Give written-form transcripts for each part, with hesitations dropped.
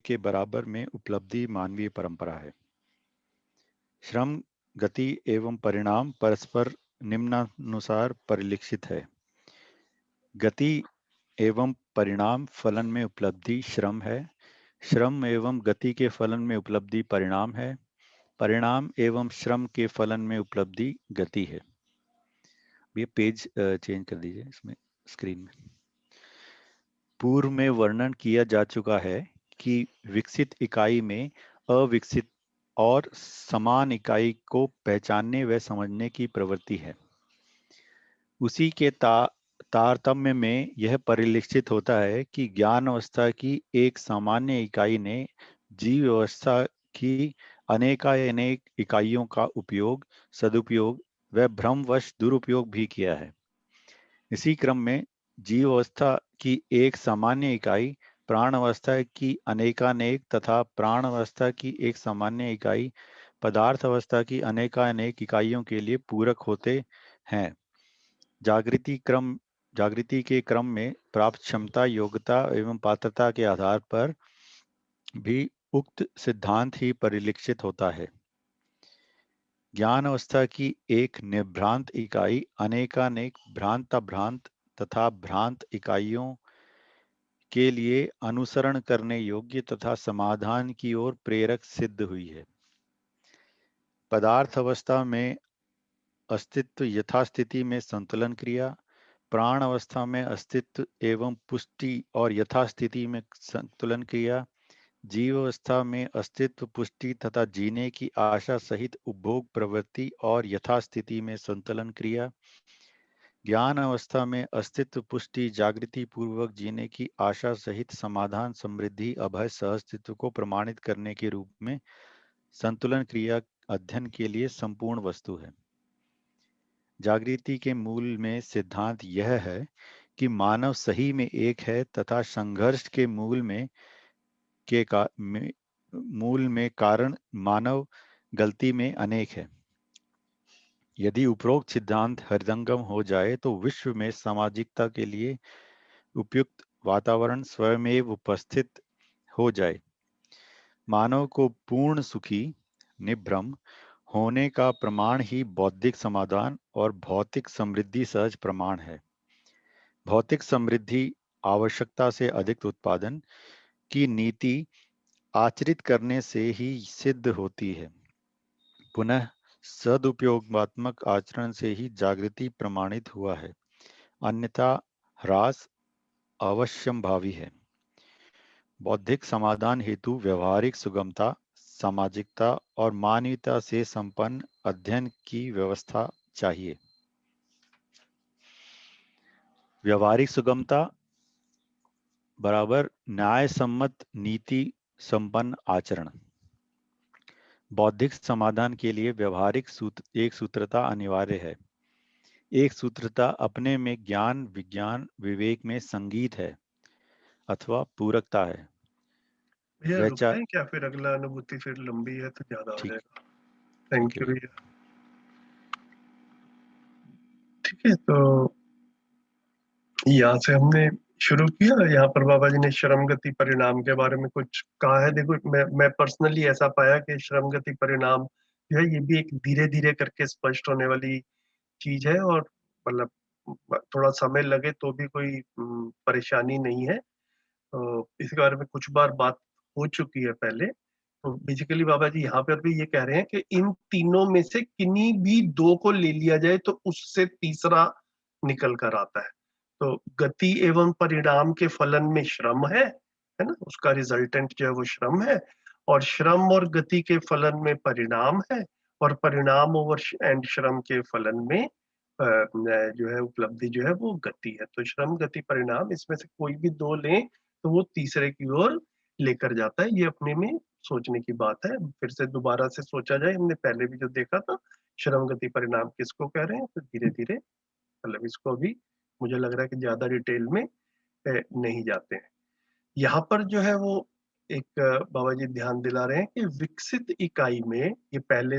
के बराबर में उपलब्धि मानवीय परंपरा है। श्रम, गति एवं परिणाम परस्पर निम्नानुसार परिलक्षित है। गति एवं परिणाम फलन में उपलब्धि श्रम है। श्रम एवं गति के फलन में उपलब्धि परिणाम है। परिणाम एवं श्रम के फलन में उपलब्धि गति है। ये पेज चेंज कर दीजिए इसमें स्क्रीन में। पूर्व में वर्णन किया जा चुका है कि विकसित इकाई में अविकसित और समान इकाई को पहचानने व समझने की प्रवृत्ति है। उसी के तारतम्य में यह परिलक्षित होता है कि ज्ञान अवस्था की एक सामान्य इकाई ने जीव अवस्था की अनेकानेक इकाइयों का उपयोग, सदुपयोग व भ्रमवश दुरुपयोग भी किया है। इसी क्रम में जीव अवस्था की एक सामान्य इकाई प्राण अवस्था की अनेकानेक तथा प्राण अवस्था की एक सामान्य इकाई पदार्थ अवस्था की अनेकानेक इकाइयों के लिए पूरक होते हैं। जागृति के क्रम में प्राप्त क्षमता, योग्यता एवं पात्रता के आधार पर भी उक्त सिद्धांत ही परिलक्षित होता है। ज्ञान अवस्था की एक निर्भ्रांत इकाई अनेकानेक भ्रांत तथा भ्रांत इकाइयों के लिए अनुसरण करने योग्य तथा समाधान की ओर प्रेरक सिद्ध हुई है। पदार्थ अवस्था में अस्तित्व यथास्थिति में संतुलन क्रिया, प्राण अवस्था में अस्तित्व एवं पुष्टि और यथास्थिति में संतुलन क्रिया, जीव अवस्था में अस्तित्व, पुष्टि तथा जीने की आशा सहित उपभोग प्रवृत्ति और यथास्थिति में संतुलन क्रिया, ज्ञान अवस्था में अस्तित्व, पुष्टि, जागृति पूर्वक जीने की आशा सहित समाधान, समृद्धि, अभय, सहअस्तित्व को प्रमाणित करने के रूप में संतुलन क्रिया अध्ययन के लिए संपूर्ण वस्तु है। जागृति के मूल में सिद्धांत यह है कि मानव सही में एक है तथा संघर्ष के मूल में कारण मानव गलती में अनेक है। यदि उपरोक्त सिद्धांत हृदयंगम हो जाए तो विश्व में सामाजिकता के लिए उपयुक्त वातावरण स्वयमेव उपस्थित हो जाए। मानव को पूर्ण सुखी, निभ्रम होने का प्रमाण ही बौद्धिक समाधान और भौतिक समृद्धि सहज प्रमाण है। भौतिक समृद्धि आवश्यकता से अधिक उत्पादन की नीति आचरित करने से ही सिद्ध होती है। पुनः सदुपयोगात्मक आचरण से ही जागृति प्रमाणित हुआ है, अन्यथा ह्रास अवश्यंभावी है। बौद्धिक समाधान हेतु व्यवहारिक सुगमता, सामाजिकता और मानवीयता से संपन्न अध्ययन की व्यवस्था चाहिए। व्यवहारिक सुगमता बराबर न्याय सम्मत नीति संपन्न आचरण। बौद्धिक समाधान के लिए व्यवहारिक एक सूत्रता अनिवार्य है। एक सूत्रता अपने में ज्ञान, विज्ञान, विवेक में संगीत है अथवा पूरकता है। भैया रुकते हैं क्या? फिर अगला अनुभूति फिर लंबी है तो ज्यादा हो जाएगा। थैंक यू भैया। ठीक है, तो यहाँ से हमने शुरू किया। यहाँ पर बाबा जी ने श्रम गति परिणाम के बारे में कुछ कहा है। देखो, मैं पर्सनली ऐसा पाया कि श्रम गति परिणाम जो है ये भी एक धीरे धीरे करके स्पष्ट होने वाली चीज है, और मतलब थोड़ा समय लगे तो भी कोई परेशानी नहीं है। तो इसके बारे में कुछ बार बात हो चुकी है पहले। तो बेसिकली बाबा जी यहाँ पर भी ये कह रहे हैं कि इन तीनों में से किन्हीं भी दो को ले लिया जाए तो उससे तीसरा निकल कर आता है। तो गति एवं परिणाम के फलन में श्रम है ना, उसका रिजल्टेंट जो है वो श्रम है, और श्रम और गति के फलन में परिणाम है, और परिणाम ओवर एंड श्रम के फलन में जो है उपलब्धि जो है वो गति है। तो श्रम गति परिणाम इसमें से कोई भी दो लें तो वो तीसरे की ओर लेकर जाता है। ये अपने में सोचने की बात है। फिर से दोबारा से सोचा जाए, हमने पहले भी जो देखा था श्रम गति परिणाम किसको कह रहे हैं, तो धीरे धीरे मतलब इसको भी मुझे लग रहा है कि ज्यादा डिटेल में नहीं जाते हैं। यहाँ पर जो है वो एक बाबा जी ध्यान दिला रहे हैं कि विकसित इकाई में, ये पहले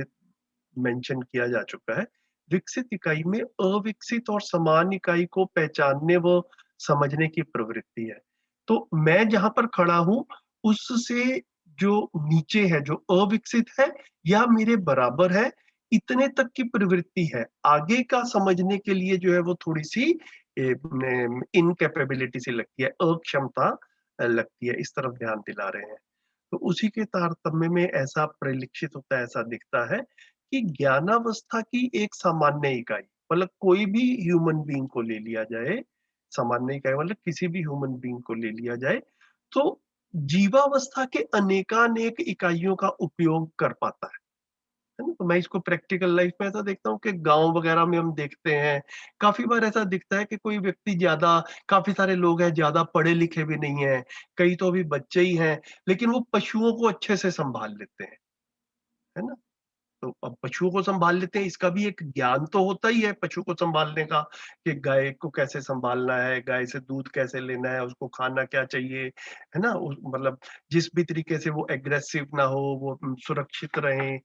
मेंशन किया जा चुका है, विकसित इकाई में अविकसित और समान इकाई को पहचानने व समझने की प्रवृत्ति है। तो मैं जहां पर खड़ा हूं उससे जो नीचे है, जो अविकसित है या मेरे बराबर है, इतने तक की प्रवृत्ति है। आगे का समझने के लिए जो है वो थोड़ी-सी इनकैपेबिलिटी सी लगती है, अक्षमता लगती है, इस तरफ ध्यान दिला रहे हैं। तो उसी के तारतम्य में ऐसा परिलक्षित होता है, ऐसा दिखता है कि ज्ञानावस्था की एक सामान्य इकाई, मतलब कोई भी ह्यूमन बीइंग को ले लिया जाए, सामान्य इकाई मतलब किसी भी ह्यूमन बीइंग को ले लिया जाए, तो जीवावस्था के अनेकानेक इकाइयों का उपयोग कर पाता है ना? तो मैं इसको प्रैक्टिकल लाइफ में ऐसा देखता हूँ कि गाँव वगैरह में हम देखते हैं, काफ़ी बार ऐसा दिखता है कि कोई व्यक्ति ज़्यादा, काफ़ी सारे लोग हैं ज़्यादा पढ़े-लिखे भी नहीं हैं, कई तो अभी बच्चे ही हैं, लेकिन वो पशुओं को अच्छे से सँभाल लेते हैं, है ना? तो अब पशुओं को सँभाल लेते हैं, इसका भी एक ज्ञान तो होता ही है पशु को सँभालने का, कि गाय को कैसे सँभालना है, गाय से दूध कैसे लेना है, उसको खाना क्या चाहिए, है ना? उस मतलब जिस भी तरीके से वो एग्रेसिव ना हो, वो सुरक्षित रहें,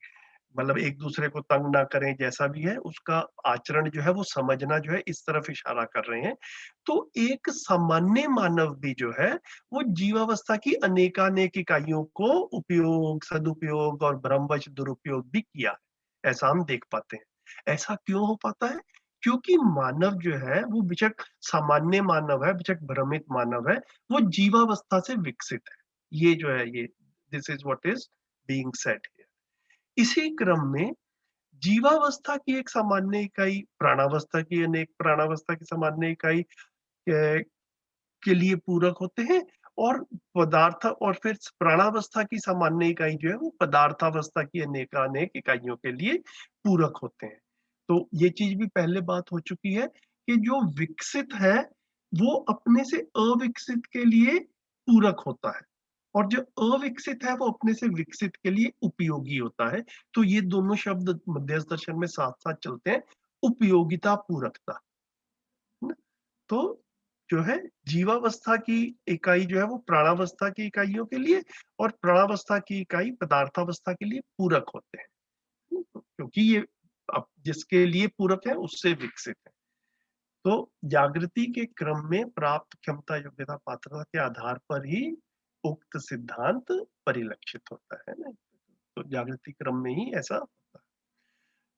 मतलब एक-दूसरे को तंग ना करें, जैसा भी है उसका आचरण जो है वो समझना जो है इस तरफ इशारा कर रहे हैं। तो एक सामान्य मानव भी जो है वो जीवावस्था की अनेकानेक इकाइयों को उपयोग, सदुपयोग और भ्रमवश दुरुपयोग भी किया है। ऐसा हम देख पाते हैं। ऐसा क्यों हो पाता है? क्योंकि मानव जो है वो बेशक सामान्य मानव है, बेशक भ्रमित मानव है, वो जीवावस्था से विकसित है। ये जो है ये this is what is being said here. इसी क्रम में जीवावस्था की एक सामान्य इकाई, प्राणावस्था की अनेक, प्राणावस्था की सामान्य इकाई के लिए पूरक होते हैं, और पदार्थ और फिर प्राणावस्था की सामान्य इकाई जो है वो पदार्थावस्था की अनेकानेक इकाइयों के लिए पूरक होते हैं। तो ये चीज भी पहले बात हो चुकी है कि जो विकसित है वो अपने से अविकसित के लिए पूरक होता है, और जो अविकसित है वो अपने से विकसित के लिए उपयोगी होता है। तो ये दोनों शब्द मध्यस्थ दर्शन में साथ-साथ चलते हैं, उपयोगिता, पूरकता। है ना? तो जो है जीवावस्था की इकाई जो है वो प्राणावस्था की इकाइयों के लिए, और प्राणावस्था की इकाई पदार्थावस्था के लिए पूरक होते हैं। क्योंकि ये अब जिसके लिए पूरक है उससे विकसित है। तो जागृति के क्रम में प्राप्त क्षमता, योग्यता, पात्रता के आधार पर ही उक्त सिद्धांत परिलक्षित होता है ना। तो जागृति क्रम में ही ऐसा होता है।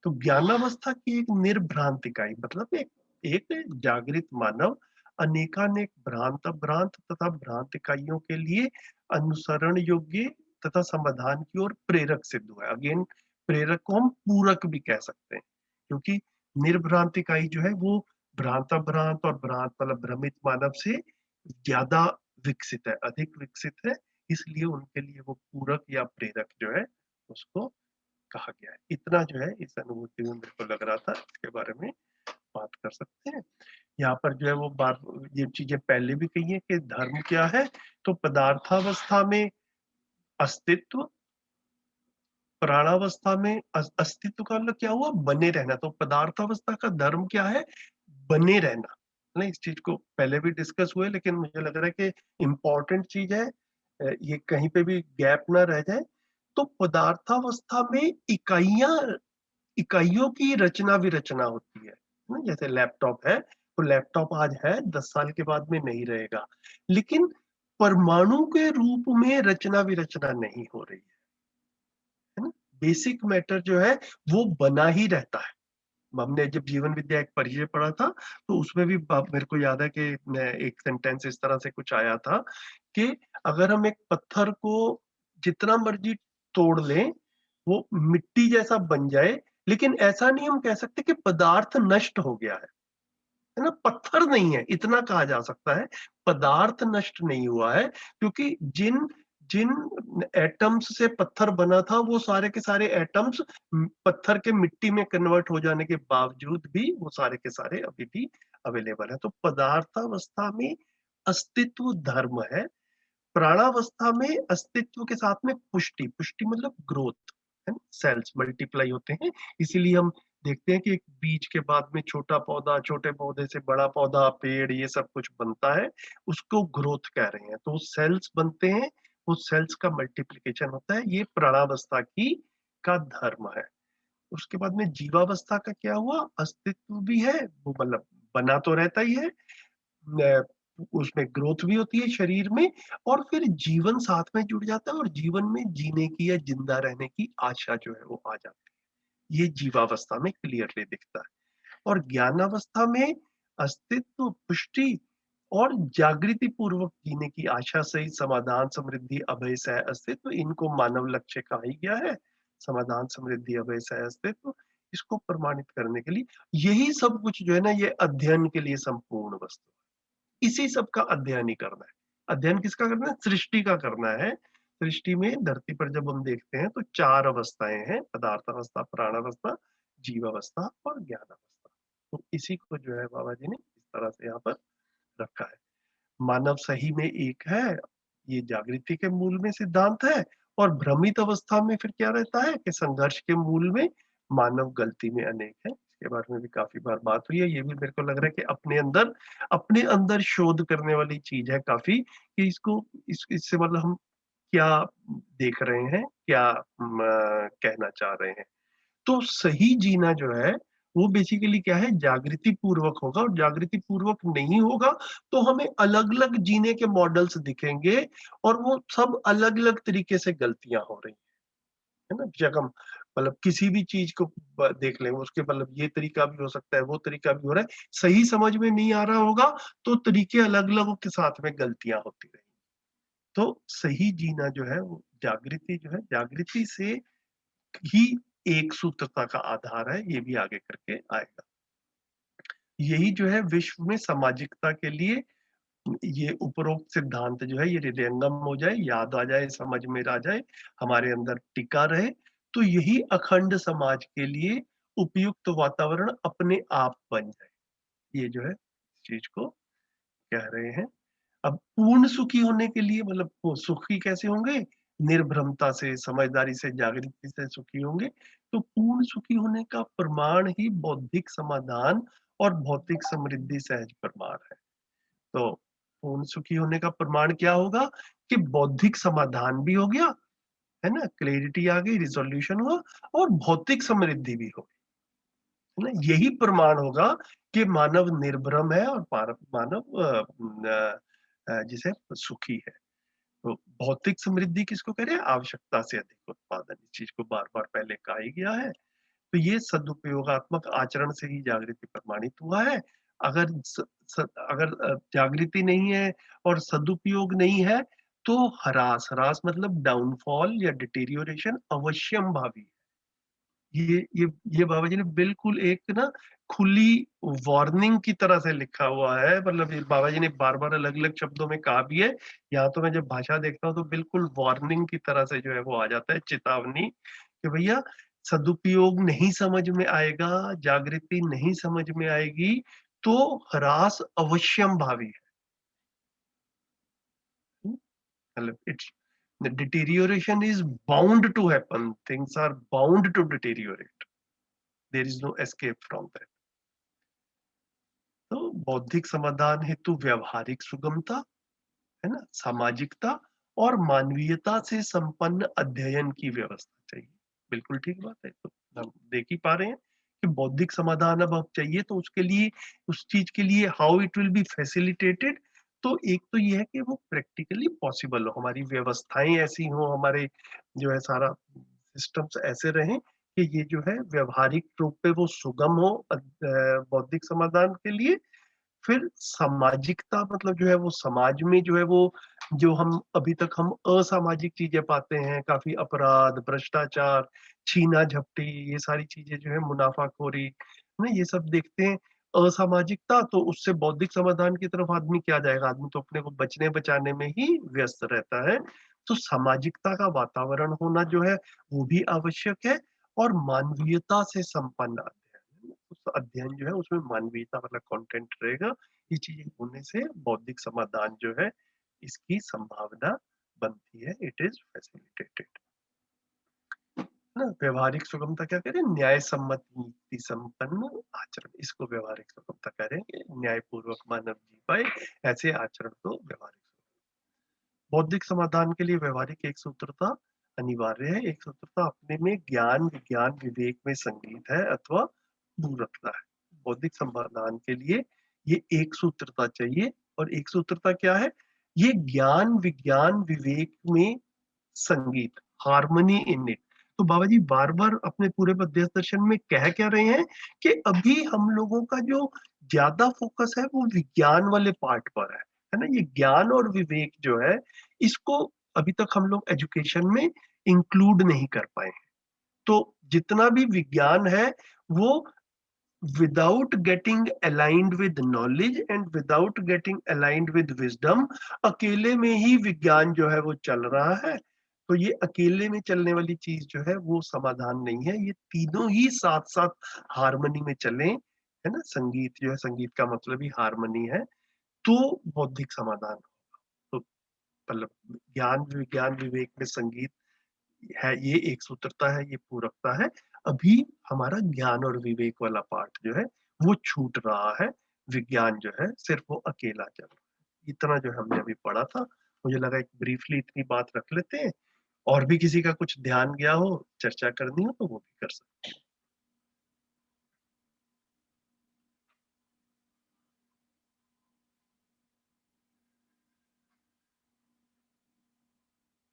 तो ज्ञानावस्था की एक निर्भ्रांत इकाई, मतलब एक एक जागृत मानव अनेकानेक भ्रांत, अभ्रांत तथा भ्रांत इकाइयों के लिए अनुसरण योग्य तथा समाधान की ओर प्रेरक सिद्ध हुआ है। अगेन, प्रेरक को हम पूरक भी कह सकते हैं, क्योंकि निर्भ्रांत इकाई जो है वो भ्रांत, अभ्रांत और भ्रांत मतलब भ्रमित मानव से ज्यादा विकसित है, अधिक विकसित है, इसलिए उनके लिए वो पूरक या प्रेरक जो है उसको कहा गया है। इतना जो है इस अनुभूति में मेरे को लग रहा था, इसके बारे में बात कर सकते हैं। यहाँ पर जो है वो बात, ये चीजें पहले भी कही है कि धर्म क्या है, तो पदार्थावस्था में अस्तित्व, प्राणावस्था में अस्तित्व का मतलब क्या हुआ, बने रहना। तो पदार्थावस्था का धर्म क्या है, बने रहना। नहीं, इस चीज को पहले भी डिस्कस हुए, लेकिन मुझे लग रहा है कि इम्पोर्टेंट चीज है, ये कहीं पे भी गैप ना रह जाए। तो पदार्थावस्था में इकाइयां, इकाइयों की रचना विरचना होती है ना? जैसे लैपटॉप है, तो लैपटॉप आज है, 10 साल के बाद में नहीं रहेगा। लेकिन परमाणु के रूप में रचना विरचना नहीं हो रही है ना? बेसिक मैटर जो है वो बना ही रहता है। हमने जब जीवन विद्या एक परिचय पढ़ा था, तो उसमें भी मेरे को याद है कि एक सेंटेंस इस तरह से कुछ आया था कि अगर हम एक पत्थर को जितना मर्जी तोड़ लें, वो मिट्टी जैसा बन जाए, लेकिन ऐसा नहीं हम कह सकते कि पदार्थ नष्ट हो गया है ना? पत्थर नहीं है, इतना कहा जा सकता है। पदार्थ नष्ट नहीं हुआ है, क्योंकि जिन जिन एटम्स से पत्थर बना था, वो सारे के सारे एटम्स पत्थर के मिट्टी में कन्वर्ट हो जाने के बावजूद भी वो सारे के सारे अभी भी अवेलेबल है। तो पदार्थावस्था में अस्तित्व धर्म है, प्राणावस्था में अस्तित्व के साथ में पुष्टि, पुष्टि मतलब ग्रोथ, है ना? सेल्स मल्टीप्लाई होते हैं, इसीलिए हम देखते हैं कि एक बीज के बाद में छोटा पौधा, छोटे पौधे से बड़ा पौधा, पेड़, ये सब कुछ बनता है, उसको ग्रोथ कह रहे हैं। तो सेल्स बनते हैं, उस सेल्स का मल्टीप्लिकेशन होता है, ये प्राणावस्था की का धर्म है। उसके बाद में जीवावस्था का क्या हुआ, अस्तित्व भी है, वो मतलब बना तो रहता ही है, उसमें ग्रोथ भी होती है शरीर में, और फिर जीवन साथ में जुड़ जाता है और जीवन में जीने की या जिंदा रहने की आशा जो है वो आ जाती है। ये जीवावस्था में क्लियरली दिखता है। और ज्ञानावस्था में अस्तित्व, पुष्टि और जागृति पूर्वक जीने की आशा सहित समाधान, समृद्धि, अभय, सह अस्तित्व, इनको मानव लक्ष्य कहा ही गया है। समाधान, समृद्धि, अभय, सह अस्तित्व, इसको प्रमाणित करने के लिए यही सब कुछ जो है ना, ये अध्ययन के लिए संपूर्ण वस्तु है। इसी सब का अध्ययन ही करना है। अध्ययन किसका करना है? सृष्टि का करना है। सृष्टि में धरती पर जब हम देखते हैं तो 4 अवस्थाएं हैं: पदार्थ अवस्था, प्राण अवस्था, जीव अवस्था और ज्ञान अवस्था। तो इसी को जो है बाबा जी ने इस तरह से यहाँ पर रखा है। मानव सही में एक है, ये जागृति के मूल में सिद्धांत है। और भ्रमित अवस्था में फिर क्या रहता है कि संघर्ष के मूल में मानव गलती में अनेक है। इसके बारे में भी काफी बार बात हुई है। ये भी मेरे को लग रहा है कि अपने अंदर शोध करने वाली चीज है काफी, कि इससे मतलब हम क्या देख रहे हैं, क्या कहना चाह रहे हैं। तो सही जीना जो है वो बेसिकली क्या है, जागृति पूर्वक होगा। और जागृति पूर्वक नहीं होगा तो हमें अलग अलग जीने के मॉडल्स दिखेंगे, और वो सब अलग अलग तरीके से गलतियां हो रही है ना। जब हम मतलब किसी भी चीज को देख लें, उसके मतलब ये तरीका भी हो सकता है, वो तरीका भी हो रहा है, सही समझ में नहीं आ रहा होगा तो तरीके अलग अलग के साथ में गलतियां होती रही। तो सही जीना जो है वो जागृति जो है, जागृति से ही एक सूत्रता का आधार है। ये भी आगे करके आएगा। यही जो है विश्व में सामाजिकता के लिए ये उपरोक्त सिद्धांत जो है ये हृदयंगम हो जाए, याद आ जाए, समझ में आ जाए, हमारे अंदर टिका रहे, तो यही अखंड समाज के लिए उपयुक्त वातावरण अपने आप बन जाए। ये जो है इस चीज को कह रहे हैं। अब पूर्ण सुखी होने के लिए मतलब वो सुखी कैसे होंगे? निर्भ्रमता से, समझदारी से, जागृति से सुखी होंगे। तो पूर्ण सुखी होने का प्रमाण ही बौद्धिक समाधान और भौतिक समृद्धि सहज प्रमाण है। तो पूर्ण सुखी होने का प्रमाण क्या होगा? कि बौद्धिक समाधान भी हो गया, है ना, क्लैरिटी आ गई, रिजोल्यूशन हुआ, और भौतिक समृद्धि भी हो गई, है ना। यही प्रमाण होगा कि मानव निर्भ्रम है और मानव जिसे सुखी है। तो भौतिक समृद्धि किसको कह रहे हैं? आवश्यकता से अधिक उत्पादन। इस चीज को बार बार पहले कहा ही गया है। तो ये सदुपयोगात्मक आचरण से ही जागृति प्रमाणित हुआ है। अगर अगर जागृति नहीं है और सदुपयोग नहीं है तो ह्रास, ह्रास मतलब डाउनफॉल या डिटेरियोरेशन अवश्यम भावी। ये बाबा जी ने बिल्कुल एक ना खुली वार्निंग की तरह से लिखा हुआ है। मतलब ये बाबा जी ने बार बार अलग अलग शब्दों में कहा भी है। यहाँ तो मैं जब भाषा देखता हूँ तो बिल्कुल वार्निंग की तरह से जो है वो आ जाता है, चेतावनी, कि भैया सदुपयोग नहीं समझ में आएगा, जागृति नहीं समझ में आएगी तो ह्रास अवश्यम भावी है। मतलब it's the deterioration is bound to happen. Things are bound to deteriorate. There is no escape from that. तो बौद्धिक समाधान हेतु व्यवहारिक सुगमता, है ना, सामाजिकता और मानवीयता से संपन्न अध्ययन की व्यवस्था चाहिए। बिल्कुल ठीक बात है। तो हम देख ही पा रहे हैं कि बौद्धिक समाधान अब चाहिए, तो उसके लिए, उस चीज के लिए how it will be facilitated. तो एक तो ये है कि वो प्रैक्टिकली पॉसिबल हो, हमारी व्यवस्थाएं ऐसी हो, हमारे जो है सारा सिस्टम्स ऐसे रहें कि ये जो है व्यवहारिक रूप पे वो सुगम हो बौद्धिक समाधान के लिए। फिर सामाजिकता मतलब जो है वो समाज में जो है वो, जो हम अभी तक हम असामाजिक चीजें पाते हैं, काफी अपराध, भ्रष्टाचार, छीना झपटी, ये सारी चीजें जो है, मुनाफाखोरी, है ना, ये सब देखते हैं। असामाजिकता, तो उससे बौद्धिक समाधान की तरफ आदमी क्या जाएगा? आदमी तो अपने को बचने बचाने में ही व्यस्त रहता है। तो सामाजिकता का वातावरण होना जो है वो भी आवश्यक है। और मानवीयता से संपन्न उस अध्ययन जो है उसमें मानवीयता वाला कंटेंट रहेगा। ये चीजें होने से बौद्धिक समाधान जो है इसकी संभावना बनती है। इट इज फैसिलिटेटेड ना। व्यवहारिक सुगमता क्या करें? न्याय सम्मत नीति संपन्न आचरण, इसको व्यवहारिक सुगमता कह रहे हैं। न्यायपूर्वक मानव जी पाए ऐसे आचरण को व्यवहारिक। बौद्धिक समाधान के लिए व्यवहारिक एक सूत्रता अनिवार्य है। एक सूत्रता अपने में ज्ञान, विज्ञान, विवेक में संगीत है अथवा पूरकता है। बौद्धिक समाधान के लिए ये एक सूत्रता चाहिए। और एक सूत्रता क्या है? ये ज्ञान, विज्ञान, विवेक में संगीत, हार्मनी इन इट। तो बाबा जी बार-बार अपने पूरे मध्यस्थ दर्शन में कह क्या रहे हैं कि अभी हम लोगों का जो ज़्यादा फ़ोकस है वो विज्ञान वाले पार्ट पर है ना? ये ज्ञान और विवेक जो है, इसको अभी तक हम लोग एजुकेशन में इंक्लूड नहीं कर पाए हैं। तो जितना भी विज्ञान है, वो without getting aligned with knowledge and without getting aligned with wisdom, अकेले में ही विज्ञान जो है वो चल रहा है। तो ये अकेले में चलने वाली चीज़ जो है वो समाधान नहीं है, ये तीनों ही साथ-साथ हार्मनी में चलें, है ना? संगीत जो है, संगीत का मतलब ही हार्मनी है, तो बौद्धिक समाधान। तो मतलब ज्ञान, विज्ञान, विवेक में संगीत है, ये एक सूत्रता है, ये पूरकता है। अभी हमारा ज्ञान और विवेक वाला पार्ट जो है, वो छूट रहा है। विज्ञान जो है, सिर्फ़ वो अकेला चल रहा है। इतना जो हमने अभी पढ़ा था, मुझे लगा एक ब्रीफली इतनी बात रख लेते हैं, और भी किसी का कुछ ध्यान गया हो, चर्चा करनी हो तो वो भी कर सकते हैं।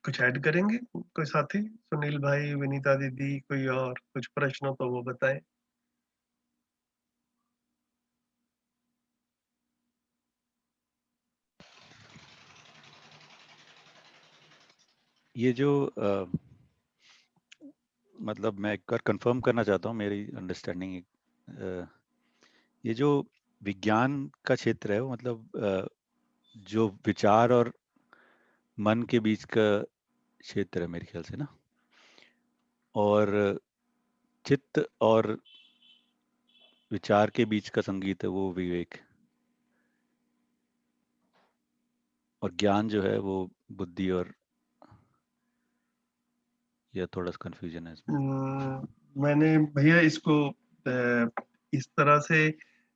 कुछ ऐड करेंगे कोई साथी? सुनील भाई, विनीता दीदी, कोई और कुछ प्रश्न हो तो वो बताएँ। ये जो मतलब मैं एक बार कंफर्म करना चाहता हूँ, मेरी अंडरस्टैंडिंग, ये जो विज्ञान का क्षेत्र है वो मतलब जो विचार और मन के बीच का क्षेत्र है मेरे ख्याल से ना, और चित्त और विचार के बीच का संगीत है वो विवेक, और ज्ञान जो है वो बुद्धि और, या थोड़ा सा कंफ्यूजन है इसमें। मैंने भैया इसको इस तरह से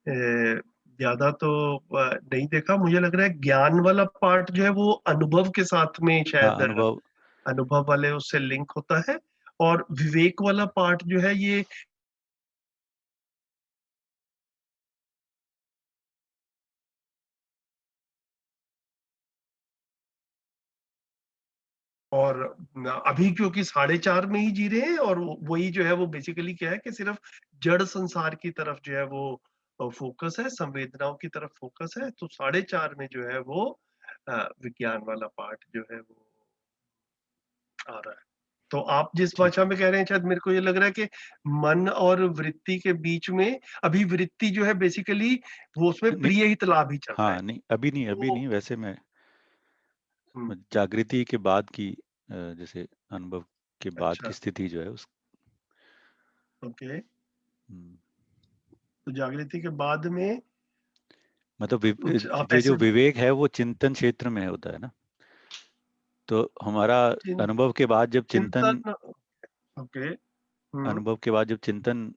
ज्यादा तो नहीं देखा। मुझे लग रहा है ज्ञान वाला पार्ट जो है वो अनुभव के साथ में हाँ, शायद अनुभव। अनुभव वाले उससे लिंक होता है, और विवेक वाला पार्ट जो है ये, और अभी क्योंकि 4.5 में ही जी रहे हैं, और वही जो है वो बेसिकली क्या है कि सिर्फ जड़ संसार की तरफ जो है वो फोकस है, संवेदनाओं की तरफ फोकस है। तो 4.5 में जो है वो विज्ञान वाला पार्ट जो है वो आ रहा है। तो आप जिस ठीक भाषा है। में कह रहे हैं, शायद मेरे को ये लग रहा है कि मन और वृत्ति के बीच में अभी वृत्ति जो है बेसिकली वो उसमें नहीं, प्रिय हित लाभ ही चल रहा है। हाँ, नहीं, अभी नहीं, अभी तो नहीं, वैसे मैं हम्म, जागृति के बाद की जैसे अनुभव के बाद की अच्छा, स्थिति जो है उस, ओके। हम्म, तो जागृति के बाद में मतलब कुछ आप ये जो ऐसे विवेक है वो चिंतन क्षेत्र में होता है ना, तो हमारा चिं, अनुभव के बाद जब चिंतन, चिंतन, ओके। अनुभव के बाद जब चिंतन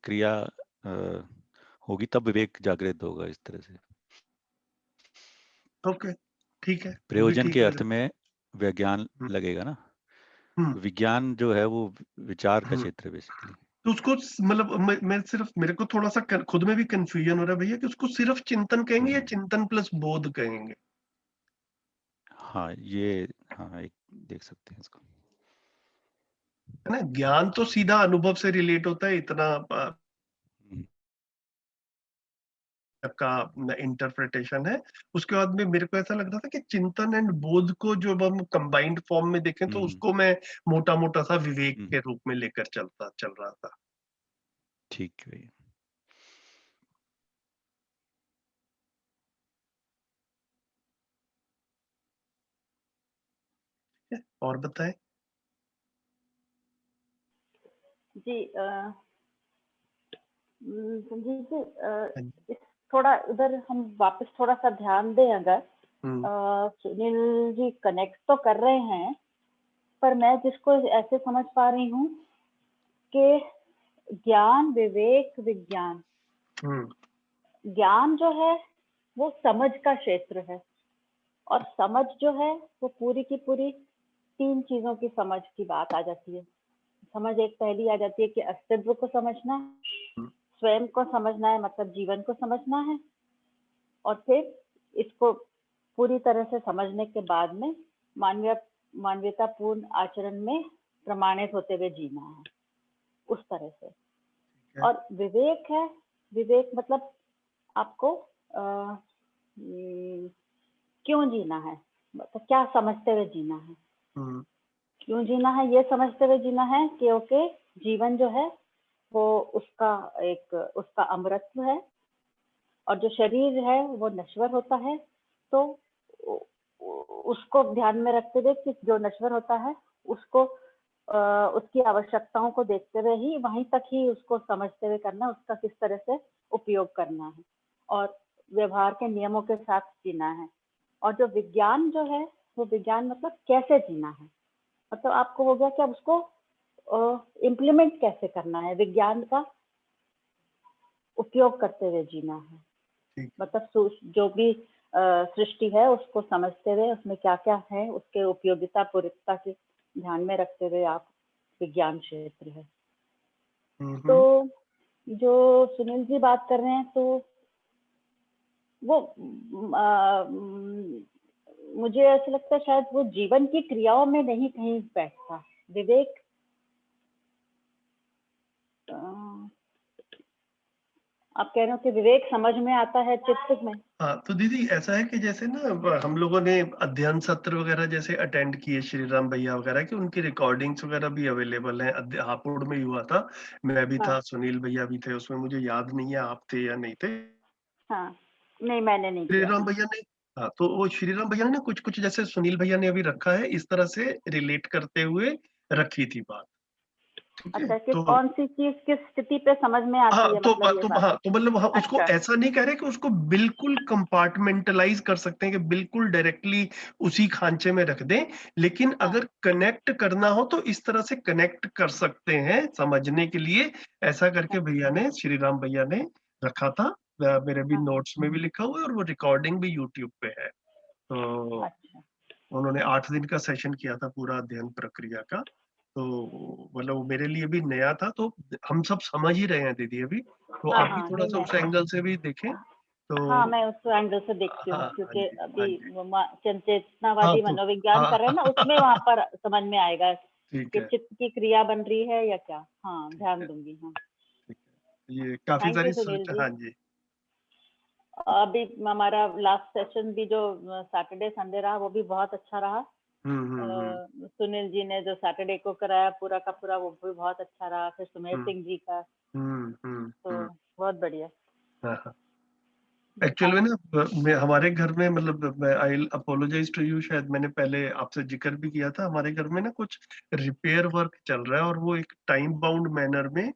क्रिया अ, होगी तब विवेक जागृत होगा इस तरह से। ओके, ठीक है, वो भी प्रयोजन ठीक के लग अर्थ रहा में विज्ञान है। लगेगा ना, हम्म, विज्ञान जो है वो विचार का हम्म। क्षेत्र है बेसिकली। तो उसको मतलब मैं सिर्फ, मेरे को थोड़ा सा खुद में भी कंफ्यूजन हो रहा है भैया कि उसको सिर्फ चिंतन कहेंगे या हम्म, चिंतन प्लस बोध कहेंगे? हाँ ये, हाँ एक देख सकते हैं इसको। है ना? ज्ञान तो सीधा अनुभव से रिलेट होता है, इतना हम्म, का इंटरप्रिटेशन है। उसके बाद में मेरे को ऐसा लग रहा था कि चिंतन एंड बोध को जो अब हम कंबाइंड फॉर्म में देखें तो हम्म, उसको मैं मोटा मोटा सा विवेक हम्म, के रूप में लेकर चल रहा था। ठीक है। और बताएं। जी संजीव जी, हाँ जी। इस थोड़ा उधर हम वापस थोड़ा सा ध्यान दें अगर। हम्म, सुनील जी कनेक्ट तो कर रहे हैं, पर मैं जिसको ऐसे समझ पा रही हूँ कि ज्ञान, विवेक, विज्ञान, हम्म, ज्ञान जो है वो समझ का क्षेत्र है, और समझ जो है वो पूरी की पूरी 3 चीजों की समझ की बात आ जाती है। समझ एक पहली आ जाती है कि अस्तित्व को समझना, हम्म, स्वयं को समझना है मतलब जीवन को समझना है, और फिर इसको पूरी तरह से समझने के बाद में मानवीयतापूर्ण आचरण में प्रमाणित होते हुए जीना है, उस तरह से। और विवेक है, विवेक मतलब आपको क्यों जीना है, मतलब क्या समझते हुए जीना है। क्यों जीना है, ये समझते हुए जीना है क्योंकि जीवन जो है वो उसका अमरत्व है, और जो शरीर है वो नश्वर होता है, तो उसको ध्यान में रखते हुए कि जो नश्वर होता है उसको उसकी आवश्यकताओं को देखते हुए ही वहीं तक ही उसको समझते हुए करना, उसका किस तरह से उपयोग करना है और व्यवहार के नियमों के साथ जीना है। और जो विज्ञान जो है वो विज्ञान मतलब कैसे जीना है, मतलब आपको हो गया कि अब उसको इम्प्लीमेंट कैसे करना है, विज्ञान का उपयोग करते हुए जीना है। मतलब जो भी सृष्टि है उसको समझते हुए उसमें क्या क्या है उसके उपयोगिता पूर्वता के ध्यान में रखते हुए आप विज्ञान क्षेत्र है। तो जो सुनील जी बात कर रहे हैं तो वो मुझे ऐसा लगता है शायद वो जीवन की क्रियाओं में नहीं कहीं बैठता विवेक। आप कह रहे हो कि विवेक समझ में आता है चित्त में। हाँ, तो दीदी ऐसा है कि जैसे ना हम लोगों ने अध्ययन सत्र वगैरह जैसे अटेंड किए, श्री राम भैया वगैरह की उनकी रिकॉर्डिंग्स वगैरह भी अवेलेबल हैं। हापुड़ में ही हुआ था, मैं भी था, सुनील भैया भी थे उसमें, मुझे याद नहीं है आप थे या नहीं थे। हाँ, नहीं मैंने नहीं श्री किया। राम भैया ने, हाँ, तो वो श्री राम भैया ने कुछ कुछ जैसे सुनील भैया ने अभी रखा है इस तरह से रिलेट करते हुए रखी थी बात। अच्छा, कि तो कौन सी चीज किस स्थिति पे समझ में आती है, मतलब ये बात। हाँ, तो मतलब हाँ, उसको अच्छा। ऐसा नहीं कह रहे कि उसको बिल्कुल कंपार्टमेंटलाइज कर सकते हैं कि बिल्कुल डायरेक्टली उसी खांचे में रख दें, लेकिन अगर कनेक्ट करना हो तो इस तरह से कनेक्ट कर सकते हैं समझने के लिए। ऐसा करके भैया ने, श्री राम भैया ने रखा था, मेरे भी नोट्स में भी लिखा हुआ है और वो रिकॉर्डिंग भी यूट्यूब पे है। तो अच्छा, उन्होंने 8 दिन का सेशन किया था पूरा अध्ययन प्रक्रिया का। तो मतलब मेरे लिए भी नया था, तो हम सब समझ ही रहे हैं दीदी अभी, तो हाँ आप भी हाँ, थोड़ा नहीं सा उस एंगल से भी देखें तो। हाँ मैं उस एंगल से देखती हाँ हूँ, हाँ क्योंकि जी, हाँ अभी जी, हाँ चेतनावादी तो मनोविज्ञान हाँ कर रहे हैं ना, उसमें वहां पर समझ में आएगा ठीक कि है, चित्त की क्रिया बन रही है या क्या। हाँ, ठीक ध्यान है, दूंगी। हाँ, ठीक है, ये काफी थैंक यू सारी सुनील जी। हाँ जी। अभी हमारा लास्ट सेशन भी जो सैटरडे संडे रहा वो भी बहुत अच्छा रहा। सुनील जी ने जो सैटरडे को कराया पूरा का पूरा वो भी बहुत अच्छा रहा, फिर सुमेर सिंह जी का, तो बहुत बढ़िया। एक्चुअल में ना हमारे घर में, मतलब आई अपोलोजाइज टू यू, शायद मैंने पहले आपसे जिक्र भी किया था, हमारे घर में ना कुछ रिपेयर वर्क चल रहा है और वो एक टाइम बाउंड मैनर में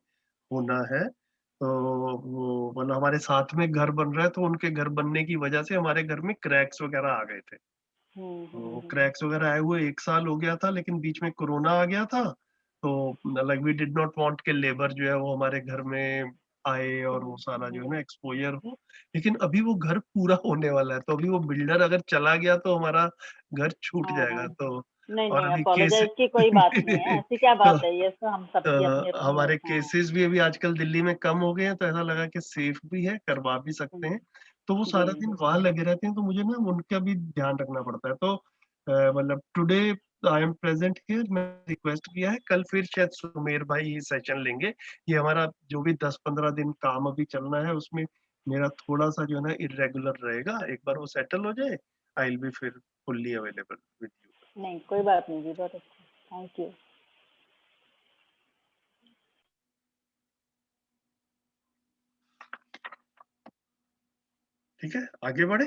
होना है। तो वो मतलब हमारे साथ में घर बन रहा है, तो उनके घर बनने की वजह से हमारे घर में क्रैक्स वगैरह आ गए थे। तो क्रैक्स वगैरह आए हुए 1 साल हो गया था, लेकिन बीच में कोरोना आ गया था। तो like we did not want के लेबर जो है वो हमारे घर में आए और वो सारा जो है ना एक्सपोजर हो। लेकिन अभी वो घर पूरा होने वाला है, तो अभी वो बिल्डर अगर चला गया तो हमारा घर छूट जाएगा। तो नहीं और नहीं, अभी केस अपोलोजाइज की कोई बात नहीं है, ऐसी क्या तो, बात है, ये तो हम सबकी अपनी अपनी हमारे होते हैं। केसेस भी अभी आजकल दिल्ली में कम हो गए हैं, तो ऐसा लगा कि सेफ भी है, करवा भी सकते हैं। तो वो सारा दिन वहां लगे रहते हैं, तो मुझे ना उनका भी ध्यान रखना पड़ता है। तो मतलब today I am present here, मैं रिक्वेस्ट किया है, कल फिर शायद सुमेर भाई ही सेशन लेंगे। ये हमारा जो भी 10-15 दिन काम अभी चलना है उसमें मेरा थोड़ा सा जो है ना इरेगुलर रहेगा। एक बार वो सेटल हो जाए, आई विल बी फिर फुल्ली अवेलेबल विद यू। नहीं, कोई बात नहीं जी, बहुत अच्छा, थैंक यू। ठीक है, आगे बढ़े।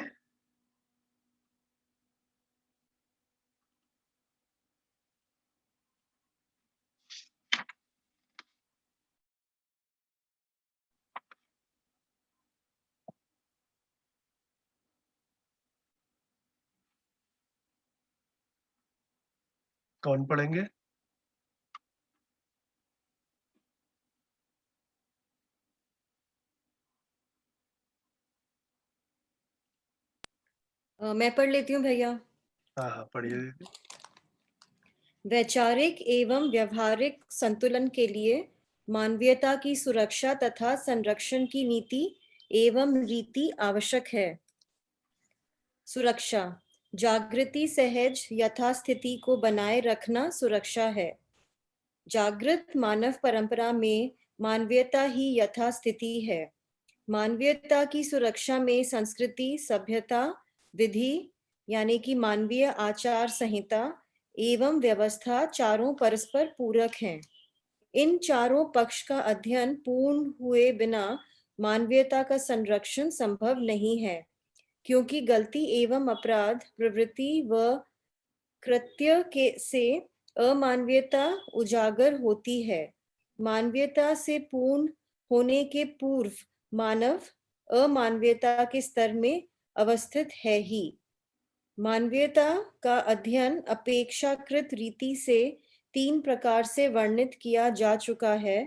कौन पढ़ेंगे? मैं पढ़ लेती हूँ भैया। हाँ हाँ, पढ़िए। वैचारिक एवं व्यवहारिक संतुलन के लिए मानवीयता की सुरक्षा तथा संरक्षण की नीति एवं रीति आवश्यक है। सुरक्षा, जागृति सहज यथास्थिति को बनाए रखना सुरक्षा है। जागृत मानव परंपरा में मानवीयता ही यथास्थिति है। मानवीयता की सुरक्षा में संस्कृति, सभ्यता, विधि यानी कि मानवीय आचार संहिता एवं व्यवस्था चारों परस्पर पूरक हैं। इन चारों पक्ष का अध्ययन पूर्ण हुए बिना मानवीयता का संरक्षण संभव नहीं है, क्योंकि गलती एवं अपराध, प्रवृत्ति व कृत्य से अमानवीयता उजागर होती है। मानवीयता से पूर्ण होने के पूर्व मानव अमानवीयता के स्तर में अवस्थित है ही। मानवीयता का अध्ययन अपेक्षाकृत रीति से 3 प्रकार से वर्णित किया जा चुका है।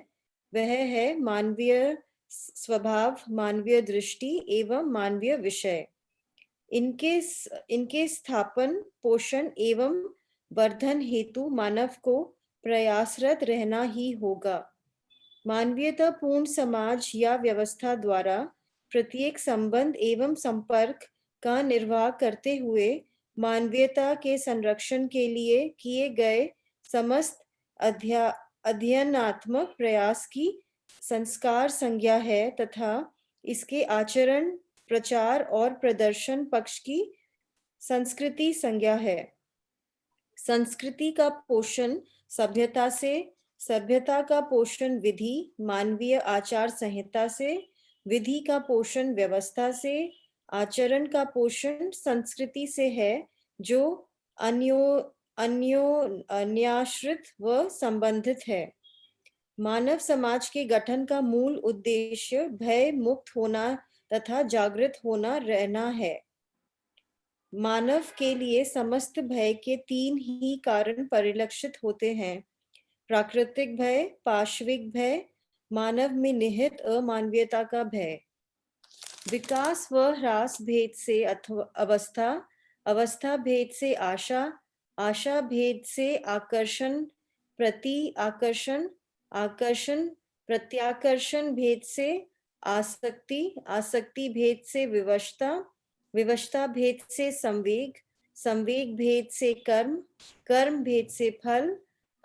वह है मानवीय स्वभाव, मानवीय दृष्टि एवं मानवीय विषय। इनके स्थापन, पोषण एवं वर्धन हेतु मानव को प्रयासरत रहना ही होगा। मानवीयता पूर्ण समाज या व्यवस्था द्वारा प्रत्येक संबंध एवं संपर्क का निर्वाह करते हुए मानवीयता के संरक्षण के लिए किए गए समस्त अध्ययनात्मक प्रयास की संस्कार संज्ञा है तथा इसके आचरण, प्रचार और प्रदर्शन पक्ष की संस्कृति संज्ञा है। संस्कृति का पोषण सभ्यता से, सभ्यता का पोषण विधि मानवीय आचार संहिता से, विधि का पोषण व्यवस्था से, आचरण का पोषण संस्कृति से है, जो अन्योन्याश्रित व संबंधित है। मानव समाज के गठन का मूल उद्देश्य भय मुक्त होना तथा जागृत होना रहना है। मानव के लिए समस्त भय के 3 ही कारण परिलक्षित होते हैं: प्राकृतिक भय, पाशविक भय, मानव में निहित अमानवीयता का भय। विकास व ह्रास भेद से अवस्था, अवस्था भेद से आशा, आशा भेद से आकर्षण, प्रति आकर्षण, आकर्षण प्रत्याकर्षण भेद से आसक्ति, आसक्ति भेद से विवशता, विवशता भेद से संवेग, संवेग भेद से कर्म, कर्म भेद से फल,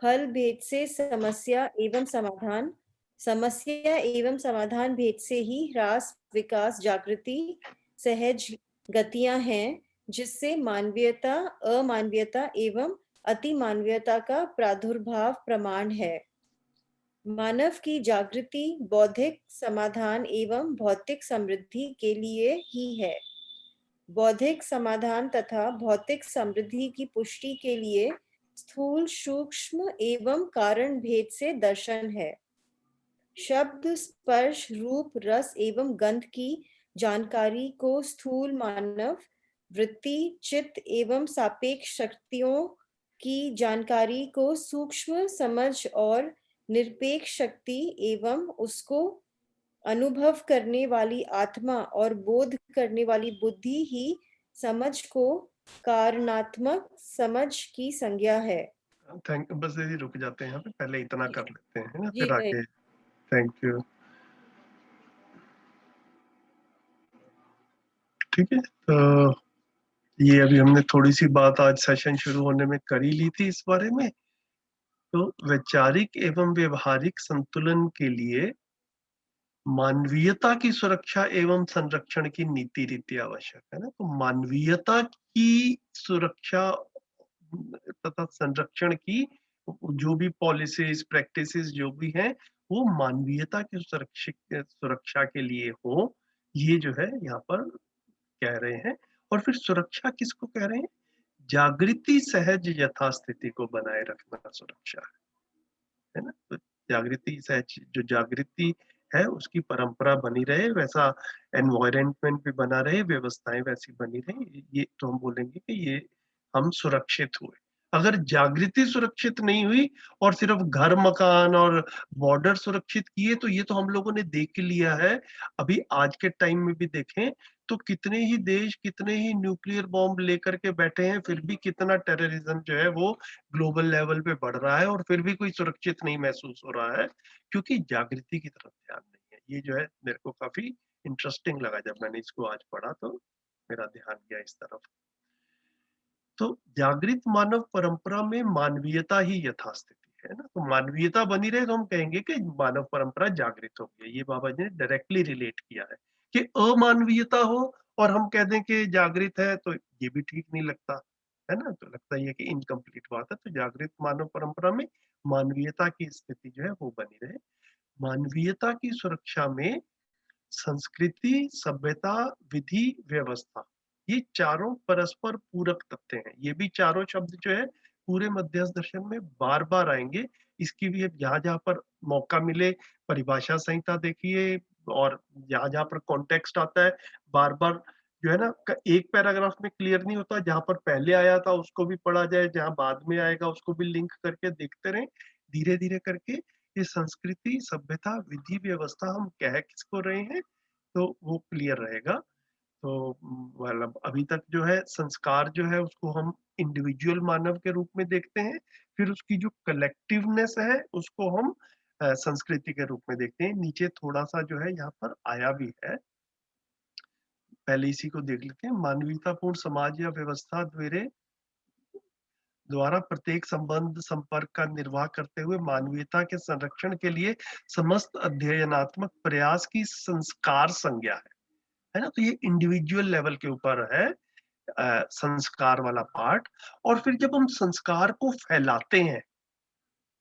फल भेद से समस्या एवं समाधान, समस्या एवं समाधान भेद से ही ह्रास, विकास, जागृति, सहज गतियां हैं, जिससे मानवीयता, अमानवीयता एवं अति मानवीयता का प्रादुर्भाव प्रमाण है। मानव की जागृति बौद्धिक समाधान एवं भौतिक समृद्धि के लिए ही है। बौद्धिक समाधान तथा भौतिक समृद्धि की पुष्टि के लिए स्थूल, सूक्ष्म एवं कारण भेद से दर्शन है। शब्द, स्पर्श, रूप, रस एवं गंध की जानकारी को स्थूल मानव वृत्ति, चित्त एवं सापेक्ष शक्तियों की जानकारी को सूक्ष्म समझ और निरपेक्ष शक्ति एवं उसको अनुभव करने वाली आत्मा और बोध करने वाली बुद्धि ही समझ को कारणात्मक समझ की संज्ञा है। बस यही रुक जाते हैं यहाँ पे, पहले इतना कर लेते हैं ना, जी, फिर आगे। Thank you. ठीक है, तो ये अभी हमने थोड़ी सी बात आज सेशन शुरू होने में कर ही ली थी इस बारे में। तो वैचारिक एवं व्यवहारिक संतुलन के लिए मानवीयता की सुरक्षा एवं संरक्षण की नीति रीति आवश्यक है ना। तो मानवीयता की सुरक्षा तथा संरक्षण की जो भी पॉलिसीज, प्रैक्टिसेस जो भी हैं, वो मानवीयता की सुरक्षा के लिए हो, ये जो है यहाँ पर कह रहे हैं। और फिर सुरक्षा किसको कह रहे हैं? जागृति सहज यथास्थिति को बनाए रखना सुरक्षा है ना। तो जागृति सहज, जो जागृति है उसकी परंपरा बनी रहे, वैसा एनवायरनमेंट भी बना रहे, व्यवस्थाएं वैसी बनी रहे, ये तो हम बोलेंगे कि ये हम सुरक्षित हुए। अगर जागृति सुरक्षित नहीं हुई और सिर्फ घर, मकान और बॉर्डर सुरक्षित किए, तो ये तो हम लोगों ने देख लिया है। अभी आज के टाइम में भी देखें तो कितने ही देश, कितने ही न्यूक्लियर बॉम्ब लेकर के बैठे हैं, फिर भी कितना टेररिज्म जो है वो ग्लोबल लेवल पे बढ़ रहा है और फिर भी कोई सुरक्षित नहीं महसूस हो रहा है, क्योंकि जागृति की तरफ ध्यान नहीं है। ये जो है मेरे को काफी इंटरेस्टिंग लगा जब मैंने इसको आज पढ़ा। तो मेरा ध्यान गया इस तरफ। तो जागृत मानव परंपरा में मानवीयता ही यथास्थिति है ना, तो मानवीयता बनी रहे तो हम कहेंगे कि मानव परंपरा जागृत हो गई। ये बाबा जी ने डायरेक्टली रिलेट किया है कि अमानवीयता हो और हम कह दें कि जागृत है, तो ये भी ठीक नहीं लगता है ना, तो लगता ही है कि इनकम्प्लीट बात है। तो जागृत मानव परंपरा में मानवीयता की स्थिति जो है वो बनी रहे। मानवीयता की सुरक्षा में संस्कृति, सभ्यता, विधि, व्यवस्था, ये चारों परस्पर पूरक तथ्य हैं। ये भी चारों शब्द जो है पूरे मध्यस्थ दर्शन में बार बार आएंगे। इसकी भी जहां जहां पर मौका मिले परिभाषा संहिता देखिए, और जहां जहां पर कॉन्टेक्स्ट आता है बार बार जो है ना, एक पैराग्राफ में क्लियर नहीं होता, जहां पर पहले आया था उसको भी पढ़ा जाए, जहां बाद में आएगा उसको भी लिंक करके देखते रहें। धीरे धीरे करके ये संस्कृति, सभ्यता, विधि, व्यवस्था हम कह किसको रहे हैं तो वो क्लियर रहेगा। तो मतलब अभी तक जो है संस्कार जो है उसको हम इंडिविजुअल मानव के रूप में देखते हैं, फिर उसकी जो कलेक्टिवनेस है उसको हम संस्कृति के रूप में देखते हैं। नीचे थोड़ा सा जो है यहाँ पर आया भी है, पहले इसी को देख लेते हैं। मानवीयतापूर्ण समाज या व्यवस्था द्वारा प्रत्येक संबंध संपर्क का निर्वाह करते हुए मानवीयता के संरक्षण के लिए समस्त अध्ययनात्मक प्रयास की संस्कार संज्ञा है ना। तो ये इंडिविजुअल लेवल के ऊपर है संस्कार वाला पार्ट। और फिर जब हम संस्कार को फैलाते हैं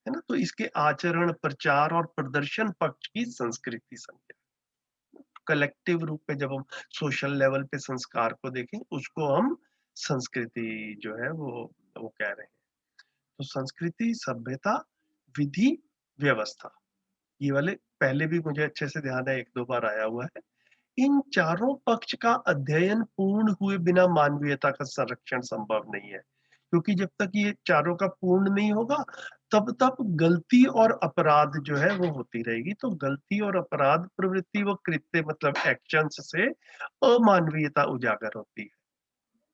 है ना, तो इसके आचरण, प्रचार और प्रदर्शन पक्ष की संस्कृति संज्ञा। कलेक्टिव रूप में जब हम सोशल लेवल पे संस्कार को देखें उसको हम संस्कृति जो है वो कह रहे हैं। तो संस्कृति, सभ्यता, विधि, व्यवस्था, ये वाले पहले भी मुझे अच्छे से ध्यान है, एक दो बार आया हुआ है। इन चारों पक्ष का अध्ययन पूर्ण हुए बिना मानवीयता का संरक्षण संभव नहीं है, क्योंकि जब तक ये चारों का पूर्ण नहीं होगा तब तक गलती और अपराध जो है वो होती रहेगी। तो गलती और अपराध प्रवृत्ति व कृत्य मतलब एक्शंस से अमानवीयता उजागर होती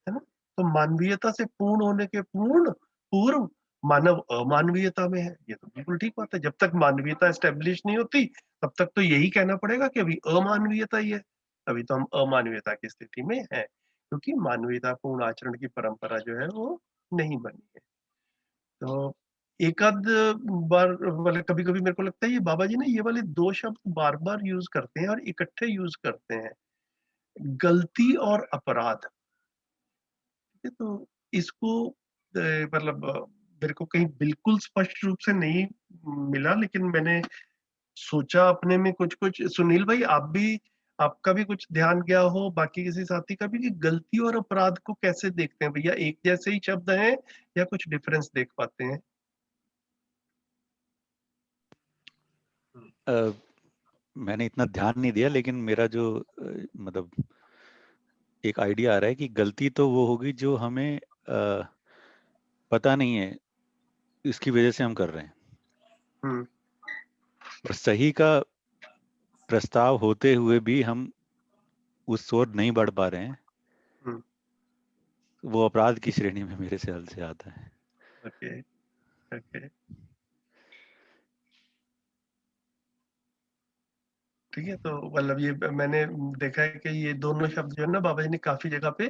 है ना। तो मानवीयता से पूर्ण होने के पूर्व मानव अमानवीयता में है, ये तो बिल्कुल ठीक बात है। जब तक मानवीयता एस्टेब्लिश नहीं होती तब तक तो यही कहना पड़ेगा कि अभी अमानवीयता ही है। अभी तो हम अमानवीयता की स्थिति में है, क्योंकि मानवीयता पूर्ण आचरण की परंपरा जो है वो नहीं बनी है। तो एक आध बार वाले कभी कभी मेरे को लगता है ये बाबा जी ने ये वाले दो शब्द बार बार यूज करते हैं और इकट्ठे यूज करते हैं, गलती और अपराध। तो इसको मतलब मेरे को कहीं बिल्कुल स्पष्ट रूप से नहीं मिला, लेकिन मैंने सोचा अपने में कुछ कुछ। सुनील भाई आप भी, आपका भी कुछ ध्यान गया हो, बाकी किसी साथी का भी, कि गलती और अपराध को कैसे देखते हैं भैया, एक जैसे ही शब्द हैं या कुछ डिफरेंस देख पाते हैं? मैंने इतना ध्यान नहीं दिया, लेकिन मेरा जो मतलब एक आइडिया आ रहा है कि गलती तो वो होगी जो हमें पता नहीं है, इसकी वजह से हम कर रहे हैं। और सही का प्रस्ताव होते हुए भी हम उस ओर नहीं बढ़ पा रहे हैं, वो अपराध की श्रेणी में मेरे ख्याल से आता है। ओके ओके ठीक है। तो मतलब ये मैंने देखा है कि ये दोनों शब्द जो है ना बाबा जी ने काफी जगह पे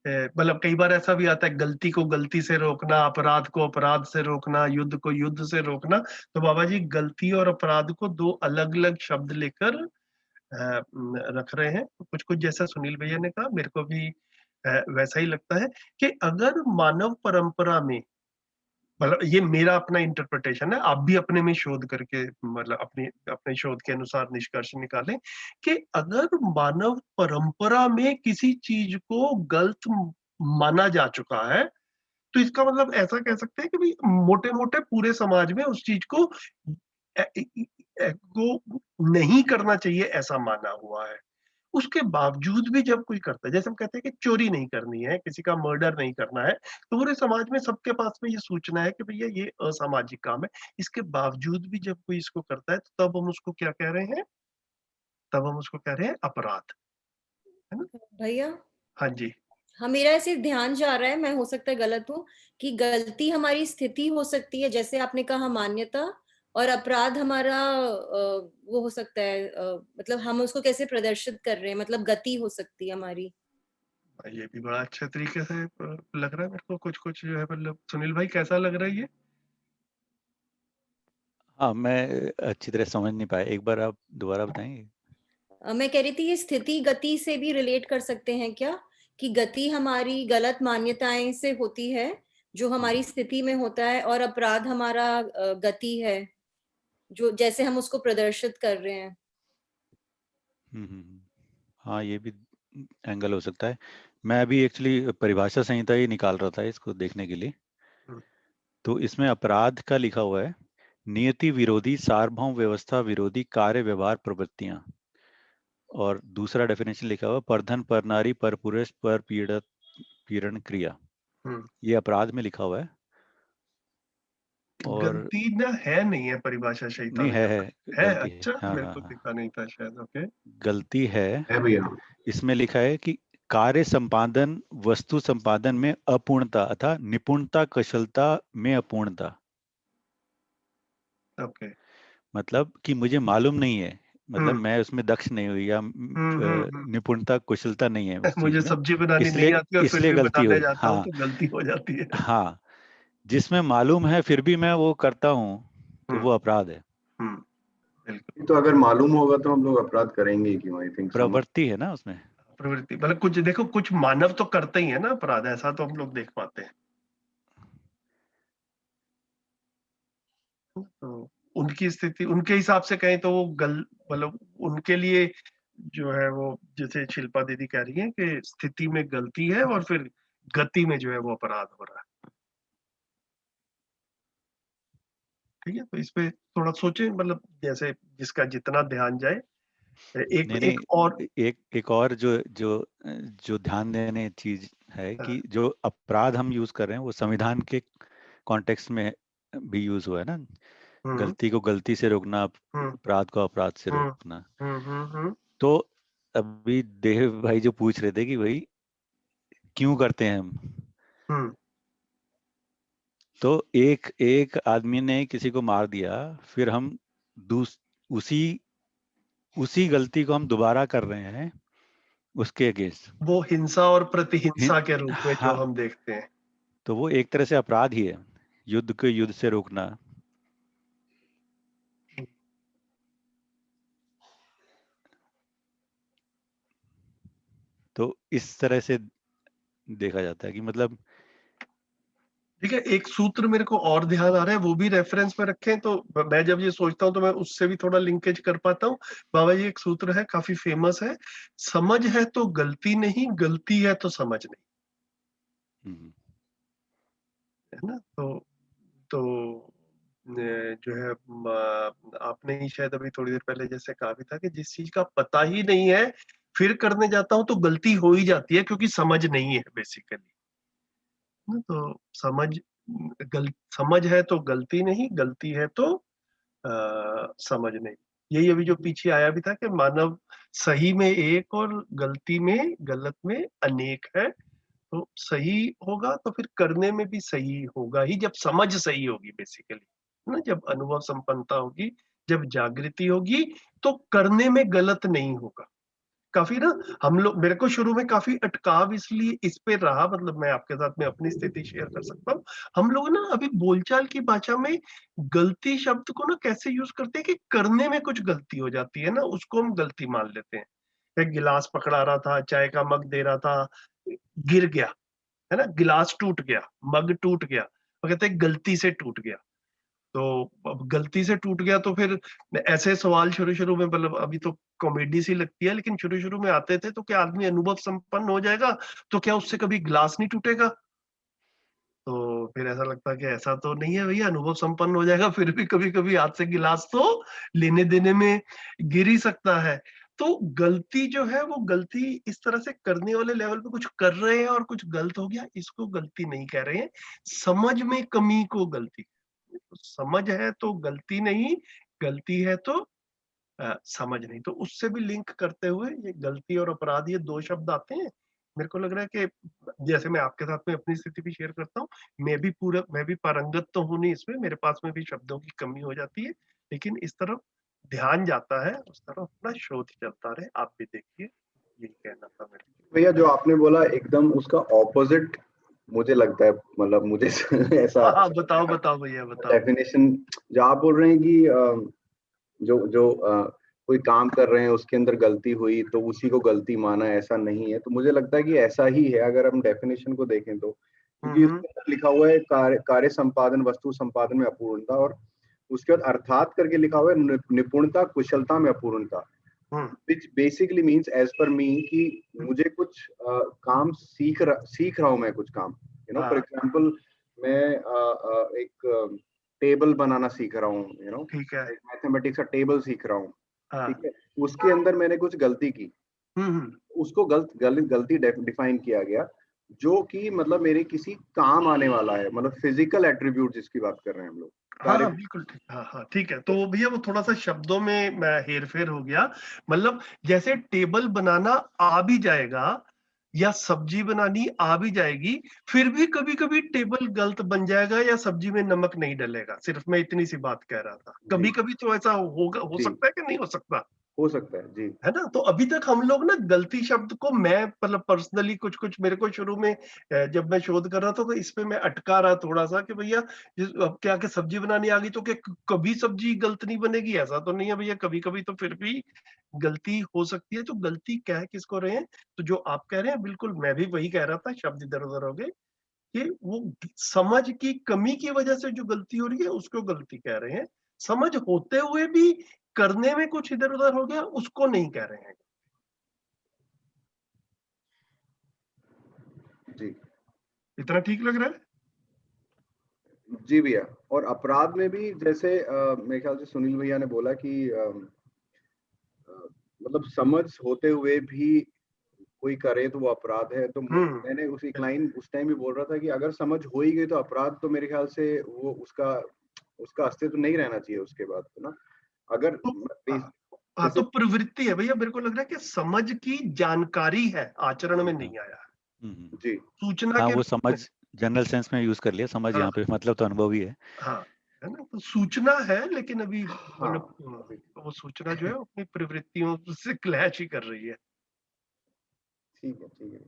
मतलब कई बार ऐसा भी आता है, गलती को गलती से रोकना, अपराध को अपराध से रोकना, युद्ध को युद्ध से रोकना। तो बाबा जी गलती और अपराध को दो अलग अलग शब्द लेकर रख रहे हैं। कुछ कुछ जैसा सुनील भैया ने कहा मेरे को भी वैसा ही लगता है कि अगर मानव परंपरा में, मतलब ये मेरा अपना इंटरप्रिटेशन है, आप भी अपने में शोध करके मतलब अपने अपने शोध के अनुसार निष्कर्ष निकालें कि अगर मानव परंपरा में किसी चीज को गलत माना जा चुका है तो इसका मतलब ऐसा कह सकते हैं कि भाई मोटे मोटे पूरे समाज में उस चीज को नहीं करना चाहिए ऐसा माना हुआ है। उसके बावजूद भी जब कोई करता है, जैसे हम कहते हैं कि चोरी नहीं करनी है, किसी का मर्डर नहीं करना है, तो पूरे समाज में सबके पास में ये सूचना है कि भैया ये असामाजिक काम है। इसके बावजूद भी जब कोई इसको करता है तो तब हम उसको क्या कह रहे हैं, तब हम उसको कह रहे हैं अपराध, है ना। भैया हाँ जी। हाँ, मेरा ऐसे ध्यान जा रहा है, मैं हो सकता है गलत हूँ, कि गलती हमारी स्थिति हो सकती है, जैसे आपने कहा मान्यता, और अपराध हमारा वो हो सकता है मतलब हम उसको कैसे प्रदर्शित कर रहे हैं, मतलब गति हो सकती है हमारी। ये भी बड़ा अच्छे तरीके से लग रहा है मेरे को। कुछ कुछ जो है मतलब सुनील भाई कैसा लग रहा है ये? हाँ, मैं अच्छी तरह समझ नहीं पाया, एक बार आप दोबारा बताएंगे? मैं कह रही थी ये स्थिति गति से भी रिलेट कर सकते हैं क्या, कि गति हमारी गलत मान्यताएं से होती है जो हमारी स्थिति में होता है, और अपराध हमारा गति है जो जैसे हम उसको प्रदर्शित कर रहे हैं। हाँ, ये भी एंगल हो सकता है। मैं अभी एक्चुअली परिभाषा संहिता ही निकाल रहा था इसको देखने के लिए। हम्म, तो इसमें अपराध का लिखा हुआ है, नियति विरोधी, सार्वभौम व्यवस्था विरोधी कार्य व्यवहार प्रवृत्तियां। और दूसरा डेफिनेशन लिखा हुआ है, परधन, पर नारी, पर पुरुष, पर पीड़ित, पीड़न क्रिया। हम्म। ये अपराध में लिखा हुआ है। और गलती ना है नहीं है परिभाषा संहिता नहीं, में है यहाँ है पर? है? गलती है, अच्छा, हाँ मेरे हाँ को हाँ, दिखा नहीं था शायद। ओके। गलती है। है भैया। इसमें लिखा है कि कार्य संपादन, वस्तु संपादन में अपूर्णता अथवा निपुणता, कुशलता में अपूर्णता। ओके। मतलब कि मुझे मालूम नहीं है, मतलब हम्म मैं उसमें दक्ष नहीं हुई, या हम्म। निपुणता कुशलता नहीं है उस चीज मुझे में, सब्जी बनानी नहीं इसलिए आती और फिर इसलिए भी गलती बनाने हुई। जाता हूँ हाँ तो गलती हो जाती है। हाँ, जिसमें मालूम है फिर भी मैं वो करता हूँ, तो हम्म वो अपराध है। हम्म। बिल्कुल। तो अगर मालूम होगा तो हम लोग अपराध करेंगे ही क्यों? आई थिंक समझ। प्रवृत्ति है ना उसमें। प्रवृत्ति मतलब कुछ देखो, कुछ मानव तो करते ही है ना अपराध, ऐसा तो हम लोग देख पाते हैं। तो उनकी स्थिति उनके हिसाब से कहें तो वो मतलब उनके लिए जो है वो, जैसे शिल्पा दीदी कह रही है कि स्थिति में गलती है और फिर गति में जो है वो अपराध हो रहा है। ठीक है, तो इस पे थोड़ा सोचें, मतलब जैसे जिसका जितना ध्यान जाए। एक नहीं एक और। नहीं, एक एक और जो जो जो ध्यान देने चीज है कि जो अपराध हम यूज कर रहे हैं वो संविधान के कॉन्टेक्स्ट में भी यूज हुआ है ना। हम्म गलती को गलती से रोकना, हम्म अपराध को अपराध से हम्म रोकना। हम्म। तो अभी देव भाई जो पूछ रहे थे कि भाई क्यों करते हैं हम, हम्म। तो एक एक आदमी ने किसी को मार दिया, फिर हम दूस उसी उसी गलती को हम दोबारा कर रहे हैं उसके अगेंस्ट। वो हिंसा और प्रतिहिंसा के रूप में जो हाँ, हम देखते हैं। तो वो एक तरह से अपराध ही है, युद्ध को युद्ध से रोकना। तो इस तरह से देखा जाता है कि मतलब, ठीक है, एक सूत्र मेरे को और ध्यान आ रहा है, वो भी रेफरेंस में रखें तो मैं जब ये सोचता हूँ तो मैं उससे भी थोड़ा लिंकेज कर पाता हूँ। बाबा जी एक सूत्र है, काफी फेमस है, समझ है तो गलती नहीं, गलती है तो समझ नहीं। हम्म, है ना? तो जो है आपने ही शायद अभी थोड़ी देर पहले जैसे कहा भी था कि जिस चीज का पता ही नहीं है फिर करने जाता हूँ तो गलती हो ही जाती है, क्योंकि समझ नहीं है बेसिकली। तो समझ है तो गलती नहीं, गलती है तो समझ नहीं। यही अभी जो पीछे आया भी था कि मानव सही में एक और गलती में, गलत में अनेक है। तो सही होगा तो फिर करने में भी सही होगा ही, जब समझ सही होगी बेसिकली, है ना? जब अनुभव संपन्नता होगी, जब जागृति होगी, तो करने में गलत नहीं होगा। काफी ना, हम लोग, मेरे को शुरू में काफी अटकाव इसलिए इस पे रहा, मतलब मैं आपके साथ में अपनी स्थिति शेयर कर सकता हूँ। हम लोग ना अभी बोलचाल की भाषा में गलती शब्द को ना कैसे यूज करते हैं कि करने में कुछ गलती हो जाती है ना, उसको हम गलती मान लेते हैं। एक गिलास पकड़ा रहा था, चाय का मग दे रहा था, गिर गया, है ना, गिलास टूट गया, मग टूट गया, वो कहते हैं गलती से टूट गया। तो अब गलती से टूट गया तो फिर ऐसे सवाल शुरू शुरू में, मतलब अभी तो कॉमेडी सी लगती है, लेकिन शुरू शुरू में आते थे तो क्या आदमी अनुभव संपन्न हो जाएगा तो क्या उससे कभी गिलास नहीं टूटेगा? तो फिर ऐसा लगता है कि ऐसा तो नहीं है भैया, अनुभव संपन्न हो जाएगा फिर भी कभी कभी हाथ से गिलास तो लेने देने में गिर ही सकता है। तो गलती जो है वो गलती इस तरह से करने वाले लेवल पे कुछ कर रहे हैं और कुछ गलत हो गया, इसको गलती नहीं कह रहे हैं। समझ में कमी को गलती, तो समझ है तो गलती नहीं, गलती है तो समझ नहीं। तो उससे भी लिंक करते हुए ये गलती और अपराध, ये दो शब्द आते हैं। मेरे को लग रहा है कि जैसे मैं आपके साथ में अपनी स्थिति भी शेयर करता हूँ, मैं भी पारंगत तो हूं नहीं इसमें, मेरे पास में भी शब्दों की कमी हो जाती है, लेकिन इस तरफ ध्यान जाता है, उस तरफ अपना शोध चलता रहे, आप भी देखिए। ये कहना था मेरे। भैया जो आपने बोला एकदम उसका ऑपोजिट मुझे लगता है, मतलब मुझे ऐसा हाँ बताओ बताओ भैया बताओ। डेफिनेशन जो आप बोल रहे हैं कि जो जो कोई काम कर रहे हैं उसके अंदर गलती हुई तो उसी को गलती माना, ऐसा नहीं है। तो मुझे लगता है कि ऐसा ही है अगर हम डेफिनेशन को देखें तो, क्योंकि उसके अंदर लिखा हुआ है कार्य संपादन वस्तु संपादन में अपूर्णता, और उसके बाद अर्थात करके लिखा हुआ है निपुणता कुशलता में अपूर्णता, which basically means as per me कि मुझे कुछ काम सीख रहा हूँ मैं कुछ काम, फॉर एग्जांपल मैं एक टेबल बनाना सीख रहा हूँ, ठीक है, मैथमेटिक्स का टेबल सीख रहा हूँ, हाँ, ठीक है, उसके अंदर मैंने कुछ गलती की, उसको गलती डिफाइन किया गया जो कि मतलब मेरे किसी काम आने वाला है, मतलब फिजिकल एट्रीब्यूट जिसकी बात कर रहे हैं हम लोग। हाँ बिल्कुल ठीक, हाँ ठीक है। तो भैया वो थोड़ा सा शब्दों में मैं हेरफेर हो गया, मतलब जैसे टेबल बनाना आ भी जाएगा या सब्जी बनानी आ भी जाएगी, फिर भी कभी कभी टेबल गलत बन जाएगा या सब्जी में नमक नहीं डलेगा। सिर्फ मैं इतनी सी बात कह रहा था, कभी कभी तो ऐसा होगा, हो सकता है कि नहीं हो सकता, हो सकता है जी, है ना। तो अभी तक हम लोग ना गलती शब्द को, मैं मतलब पर्सनली कुछ मेरे को शुरू में जब मैं शोध कर रहा था तो इस पे मैं अटका रहा थोड़ा सा कि भैया अब क्या कि सब्जी बनानी आ गई तो क्या कभी सब्जी गलत नहीं बनेगी, ऐसा तो नहीं है भैया, कभी कभी तो फिर भी गलती हो सकती है। तो गलती कह किसको रहे हैं, तो जो आप कह रहे हैं बिल्कुल मैं भी वही कह रहा था, शब्द इधर उधर हो गए, कि वो समझ की कमी की वजह से जो गलती हो रही है उसको गलती कह रहे हैं, समझ होते हुए भी करने में कुछ इधर उधर हो गया उसको नहीं कह रहे हैं जी इतना ठीक लग रहा है। जी भैया। और अपराध में भी जैसे मेरे ख्याल से सुनील भैया ने बोला कि मतलब समझ होते हुए भी कोई करे तो वो अपराध है, तो मैंने उस एक लाइन उस टाइम भी बोल रहा था कि अगर समझ हो ही गई तो अपराध तो मेरे ख्याल से वो उसका अस्तित्व नहीं रहना चाहिए उसके बाद, तो ना अगर हाँ तो प्रवृत्ति है भैया, मेरे को लग रहा है कि समझ की जानकारी है, आचरण में नहीं आया जी, सूचना के वो समझ जनरल सेंस में यूज कर लिया, समझ यहाँ पे मतलब तो अनुभव ही है। हाँ है ना, तो सूचना है लेकिन अभी मतलब हाँ, वो सूचना जो है अपनी प्रवृत्तियों से क्लैश ही कर रही है। ठीक है ठीक है।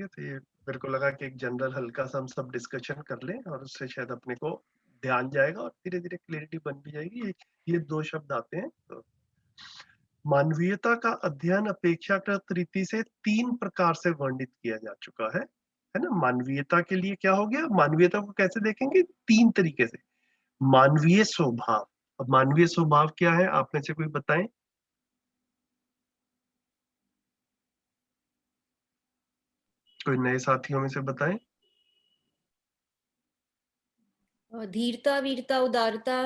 तो ये मेरे को लगा कि एक जनरल हल्का सा हम सब डिस्कशन कर लें और उससे शायद अपने को ध्यान जाएगा और धीरे धीरे क्लैरिटी बन भी जाएगी। ये दो शब्द आते हैं। तो मानवीयता का अध्ययन अपेक्षाकृत रीति से 3 प्रकार से वर्णित किया जा चुका है ना। मानवीयता के लिए क्या हो गया, मानवीयता को कैसे देखेंगे, 3 तरीके से। मानवीय स्वभाव, अब मानवीय स्वभाव क्या है, आप में से कोई बताएं। कोई नए साथियों में से बताएं। धीरता, वीरता, उदारता,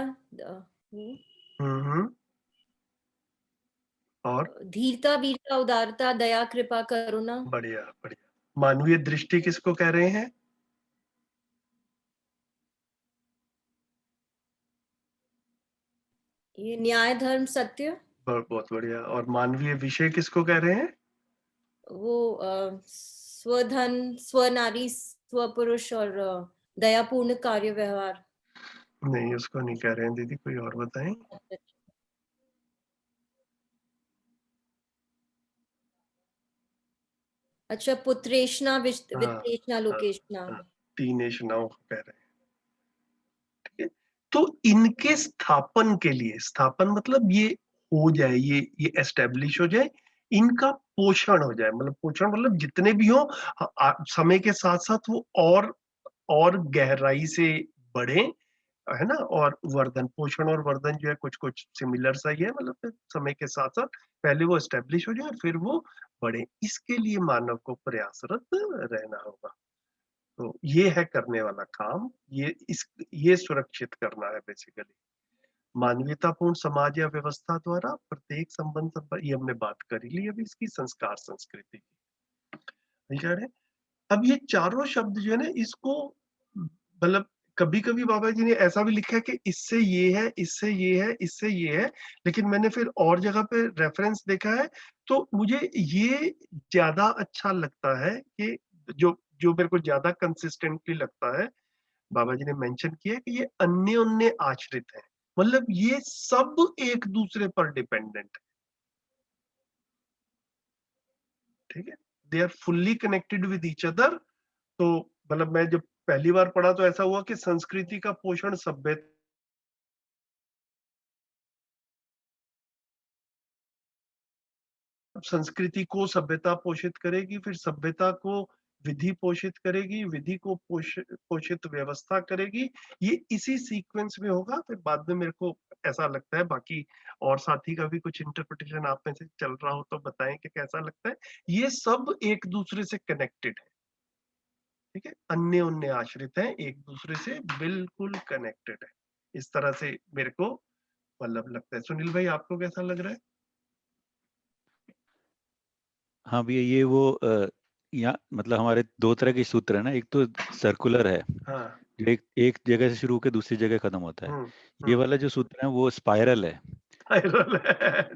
और धीरता, वीरता, उदारता, दया, कृपा, करुणा। बढ़िया बढ़िया। मानवीय दृष्टि किसको कह रहे हैं? ये न्याय, धर्म, सत्य। बहुत बढ़िया। और मानवीय विषय किसको कह रहे हैं? वो स्वधन, स्वनारी, स्वपुरुष और दयापूर्ण कार्य व्यवहार। नहीं, उसको नहीं कह रहे हैं दीदी, कोई और बताएं। अच्छा, पुत्रेष्णा, वित्तेष्णा, लोकेष्णा। 3 एषणाओं को कह रहे हैं। ठीक है, तो इनके स्थापन के लिए, स्थापन मतलब ये हो जाए, ये एस्टेब्लिश हो जाए, इनका पोषण हो जाए, मतलब पोषण मतलब जितने भी हो समय के साथ साथ वो और गहराई से बढ़े, है ना। और वर्धन, पोषण और वर्धन जो है कुछ कुछ सिमिलर सा ही है, मतलब समय के साथ साथ पहले वो एस्टेब्लिश हो जाए और फिर वो बढ़े, इसके लिए मानव को प्रयासरत रहना होगा। तो ये है करने वाला काम, ये सुरक्षित करना है बेसिकली। मानवीयतापूर्ण समाज या व्यवस्था द्वारा प्रत्येक संबंध, ये हमने बात कर ही ली अभी इसकी, संस्कार संस्कृति की। अब ये चारों शब्द जो है ना, इसको मतलब कभी कभी बाबा जी ने ऐसा भी लिखा है कि इससे ये है, इससे ये है, इससे ये है, लेकिन मैंने फिर और जगह पे रेफरेंस देखा है तो मुझे ये ज्यादा अच्छा लगता है कि जो जो मेरे को ज्यादा कंसिस्टेंटली लगता है, बाबा जी ने मेंशन किया है कि ये अन्योन्य आश्रित है, मतलब ये सब एक दूसरे पर डिपेंडेंट है। ठीक है, they are fully connected with each other. तो मतलब मैं जब पहली बार पढ़ा तो ऐसा हुआ कि संस्कृति का पोषण सभ्यता, संस्कृति को सभ्यता पोषित करेगी, फिर सभ्यता को विधि पोषित करेगी, विधि को पोषित व्यवस्था करेगी। ये इसी सीक्वेंस में होगा। फिर बाद में मेरे को ऐसा लगता है, बाकी और साथी का भी कुछ इंटरप्रिटेशन आप में से चल रहा हो तो बताएं कि कैसा लगता है। ये सब एक दूसरे से कनेक्टेड है, ठीक है, अन्य उन्य आश्रित है, एक दूसरे से बिल्कुल कनेक्टेड है। इस तरह से मेरे को मतलब लगता है। सुनील भाई, आपको कैसा लग रहा है? हाँ भैया, ये वो यहाँ मतलब हमारे दो तरह के सूत्र है ना, एक तो सर्कुलर है हाँ। जो एक जगह से शुरू होकर दूसरी जगह खत्म होता है। ये हम्म। वाला जो सूत्र है वो स्पाइरल है।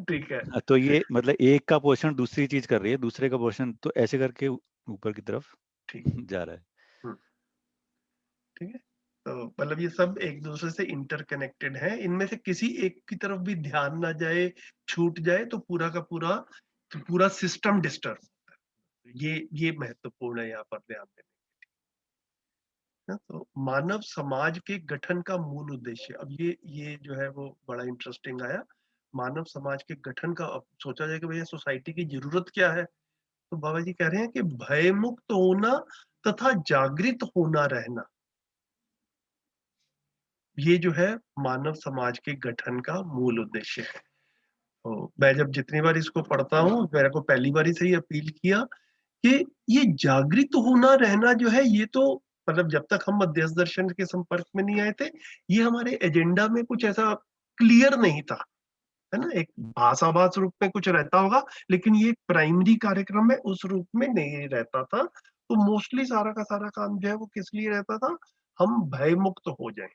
ठीक है। तो ये मतलब एक का पोषण दूसरी चीज कर रही है, दूसरे का पोषण तो ऐसे करके ऊपर की तरफ ठीक। जा रहा है। ठीक है, तो मतलब ये सब एक दूसरे से इंटरकनेक्टेड है। इनमें से किसी एक की तरफ भी ध्यान ना जाए, छूट जाए तो पूरा सिस्टम डिस्टर्ब होता है। ये महत्वपूर्ण है यहाँ पर ध्यान देने। तो मानव समाज के गठन का मूल उद्देश्य, अब ये जो है वो बड़ा इंटरेस्टिंग आया। मानव समाज के गठन का, अब सोचा जाए कि भैया सोसाइटी की जरूरत क्या है, तो बाबा जी कह रहे हैं कि भयमुक्त होना तथा जागृत होना रहना, ये जो है मानव समाज के गठन का मूल उद्देश्य है। तो मैं जब जितनी बार इसको पढ़ता हूँ, मेरे को पहली बार से ही अपील किया कि ये जागृत होना रहना जो है, ये तो मतलब जब तक हम मध्यस्थ दर्शन के संपर्क में नहीं आए थे, ये हमारे एजेंडा में कुछ ऐसा क्लियर नहीं था, है ना। एक भाषाभास रूप में कुछ रहता होगा, लेकिन ये प्राइमरी कार्यक्रम है उस रूप में नहीं रहता था। तो मोस्टली सारा का सारा काम जो है वो किस लिए रहता था, हम भयमुक्त हो जाएं।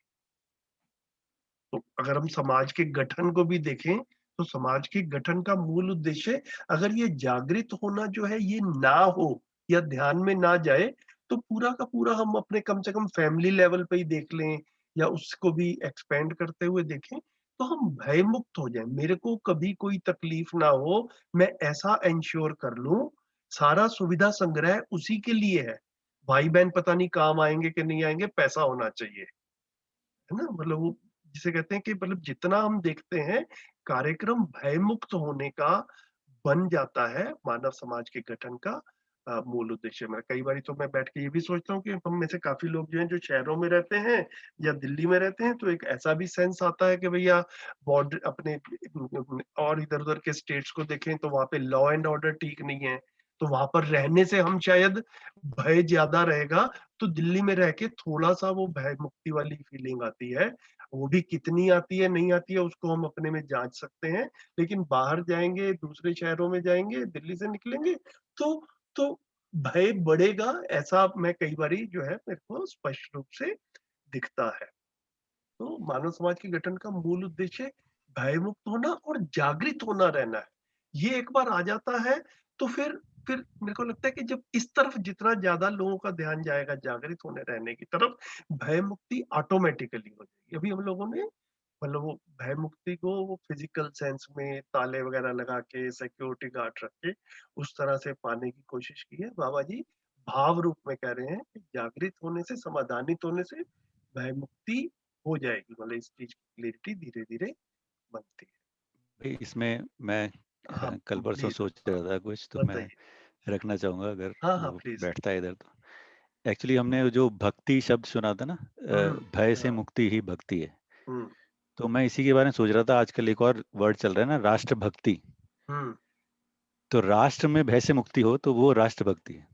तो अगर हम समाज के गठन को भी देखें, तो समाज के गठन का मूल उद्देश्य, अगर ये जागृत होना जो है ये ना हो या ध्यान में ना जाए, तो पूरा का पूरा हम अपने कम से कम फैमिली लेवल पे ही देख लें या उसको भी एक्सपेंड करते हुए देखें, तो हम भय मुक्त हो जाएं। मेरे को कभी कोई तकलीफ ना हो, मैं ऐसा इंश्योर कर लूं। सारा सुविधा संग्रह उसी के लिए है। भाई बहन पता नहीं काम आएंगे कि नहीं आएंगे, पैसा होना चाहिए, है ना। मतलब वो जिसे कहते हैं कि मतलब जितना हम देखते हैं कार्यक्रम भयमुक्त होने का बन जाता है मानव समाज के गठन का मूल उद्देश्य। मैं कई बार तो मैं बैठ के ये भी सोचता हूँ कि हम में से काफी लोग जो हैं जो शहरों में रहते हैं या दिल्ली में रहते हैं, तो एक ऐसा भी सेंस आता है कि भैया बॉर्डर अपने और इधर उधर के स्टेट्स को देखें तो वहां पे लॉ एंड ऑर्डर ठीक नहीं है, तो वहां पर रहने से हम शायद भय ज्यादा रहेगा। तो दिल्ली में रह के थोड़ा सा वो भय मुक्ति वाली फीलिंग आती है। वो भी कितनी आती है नहीं आती है उसको हम अपने में जांच सकते हैं, लेकिन बाहर जाएंगे, दूसरे शहरों में जाएंगे, दिल्ली से निकलेंगे तो तो भय बढ़ेगा। ऐसा मैं कई बारी जो है मेरे को स्पष्ट रूप से दिखता है। तो मानव समाज के गठन का मूल उद्देश्य भयमुक्त होना और जागृत होना रहना है। ये एक बार आ जाता है तो फिर मेरे को लगता है कि जब इस तरफ जितना ज्यादा लोगों का ध्यान जाएगा जागृत होने रहने की तरफ, भय मुक्ति ऑटोमेटिकली हो जाएगी। अभी हम लोगों ने मतलब वो भय मुक्ति को वो फिजिकल सेंस में ताले वगैरह लगा के सिक्योरिटी गार्ड रख के उस तरह से पाने की कोशिश की है। बाबा जी भाव रूप में कह रहे हैं कि जागृत होने से, समाधानित होने से भय मुक्ति हो जाएगी। मतलब इस चीज की क्लियरिटी धीरे धीरे बनती भाई इसमें मैं है। हाँ कल परसों प्लीज सोच रहा था कुछ, तो मैं बताइए। रखना चाहूंगा अगर हाँ हाँ वो प्लीज। बैठता है इधर तो। एक्चुअली हमने जो भक्ति शब्द सुना था ना, भय से हाँ। मुक्ति ही भक्ति है। हम्म। तो मैं इसी के बारे में सोच रहा था, आजकल एक और वर्ड चल रहा है ना, राष्ट्रभक्ति। हम्म। तो राष्ट्र में भय से मुक्ति हो तो वो राष्ट्रभक्ति है,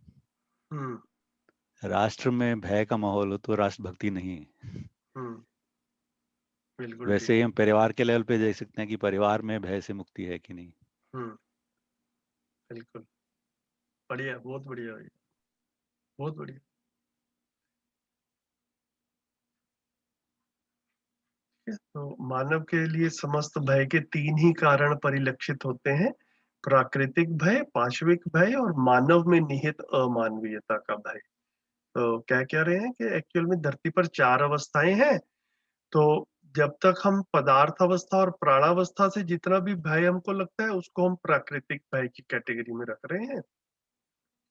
हम्म। राष्ट्र में भय का माहौल हो तो राष्ट्रभक्ति नहीं है। हम्म। बिल्कुल ठीक। वैसे ही हम परिवार के लेवल पे देख सकते हैं कि परिवार में भय से मुक्ति है कि नहीं। हम्म। बिल्कुल बढ़िया, बहुत बढ़िया भैया, बहुत बढ़िया। तो मानव के लिए समस्त भय के तीन ही कारण परिलक्षित होते हैं: प्राकृतिक भय, पाशविक भय और मानव में निहित अमानवीयता का भय। तो क्या कह रहे हैं कि एक्चुअल में धरती पर चार अवस्थाएं हैं। तो जब तक हम पदार्थ अवस्था और प्राणावस्था से जितना भी भय हमको लगता है उसको हम प्राकृतिक भय की कैटेगरी में रख रहे हैं।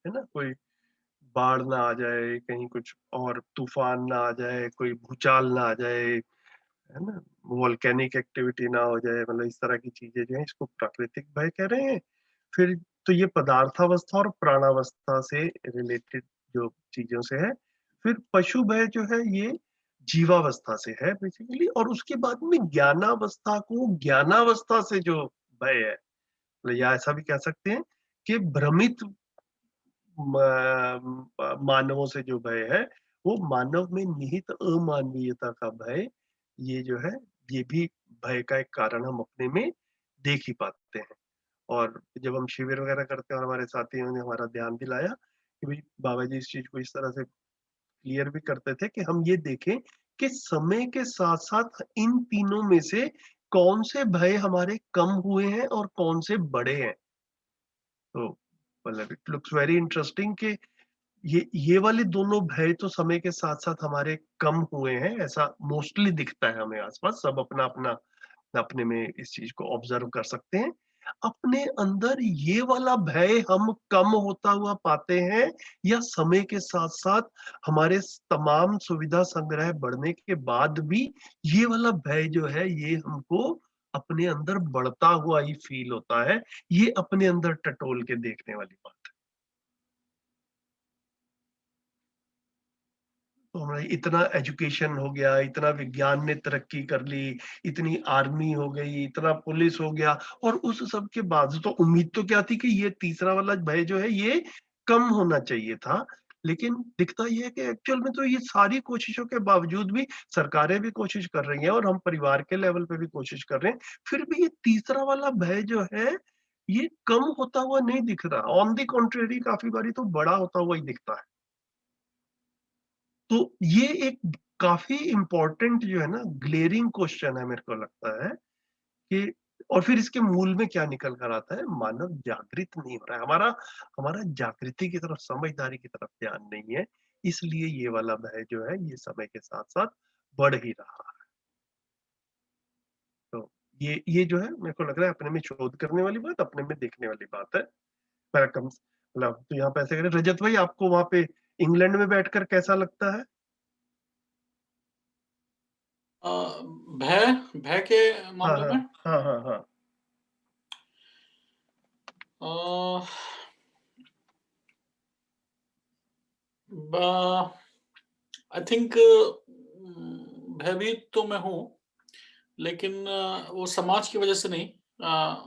है ना, कोई बाढ़ ना आ जाए, कहीं कुछ और तूफान ना आ जाए, कोई भूचाल ना आ जाए, है ना, वोल्केनिक एक्टिविटी ना हो जाए, मतलब इस तरह की चीजें जो है इसको प्राकृतिक भय कह रहे हैं। फिर तो ये पदार्थावस्था और प्राणावस्था से रिलेटेड जो चीजों से है। फिर पशु भय जो है ये जीवावस्था से है बेसिकली, और उसके बाद में ज्ञानावस्था को ज्ञानावस्था से जो भय है, मतलब या ऐसा भी कह सकते हैं कि भ्रमित मानवों से जो भय है, वो मानव में निहित अमानवीयता का भय, ये जो है ये भी भय का एक कारण हम अपने में देख ही पाते हैं। और जब हम शिविर वगैरह करते हैं और हमारे साथियों ने हमारा ध्यान दिलाया कि भाई बाबा जी इस चीज को इस तरह से क्लियर भी करते थे कि हम ये देखें कि समय के साथ साथ इन तीनों में से कौन से भय हमारे कम हुए हैं और कौन से बढ़े हैं। तो मतलब इट लुक्स वेरी इंटरेस्टिंग कि ये वाले दोनों भय तो समय के साथ साथ हमारे कम हुए हैं, ऐसा मोस्टली दिखता है हमें आसपास। सब अपना अपना अपने में इस चीज को ऑब्जर्व कर सकते हैं। अपने अंदर ये वाला भय हम कम होता हुआ पाते हैं, या समय के साथ साथ हमारे तमाम सुविधा संग्रह बढ़ने के बाद भी ये वाला भय जो है ये हमको अपने अंदर बढ़ता हुआ ही फील होता है। ये अपने अंदर टटोल के देखने वाली बात है। तो हमारा इतना एजुकेशन हो गया, इतना विज्ञान ने तरक्की कर ली, इतनी आर्मी हो गई, इतना पुलिस हो गया, और उस सब के बाद तो उम्मीद तो क्या थी कि ये तीसरा वाला भय जो है ये कम होना चाहिए था। लेकिन दिखता ये है कि एक्चुअल में तो ये सारी कोशिशों के बावजूद भी सरकारें भी कोशिश कर रही हैं और हम परिवार के लेवल पे भी कोशिश कर रहे हैं, फिर भी ये तीसरा वाला भय जो है ये कम होता हुआ नहीं दिख रहा। ऑन द कॉन्ट्रेरी काफी बारी तो बड़ा होता हुआ ही दिखता है। तो ये एक काफी इम्पोर्टेंट जो है ना ग्लेरिंग क्वेश्चन है, मेरे को लगता है कि, और फिर इसके मूल में क्या निकल कर आता है, मानव जागृत नहीं हो रहा है, हमारा हमारा जागृति की तरफ, समझदारी की तरफ ध्यान नहीं है। इसलिए ये वाला भय जो है ये समय के साथ साथ बढ़ ही रहा है। तो ये जो है मेरे को लग रहा है अपने में शोध करने वाली बात, अपने में देखने वाली बात है। मैं कम मतलब तो यहाँ पे ऐसे करें, रजत भाई आपको वहां पे इंग्लैंड में बैठकर कैसा लगता है? भय भय के हाँ मामले हाँ में हाँ हाँ हाँ आई थिंक भयभीत तो मैं हूँ, लेकिन वो समाज की वजह से नहीं,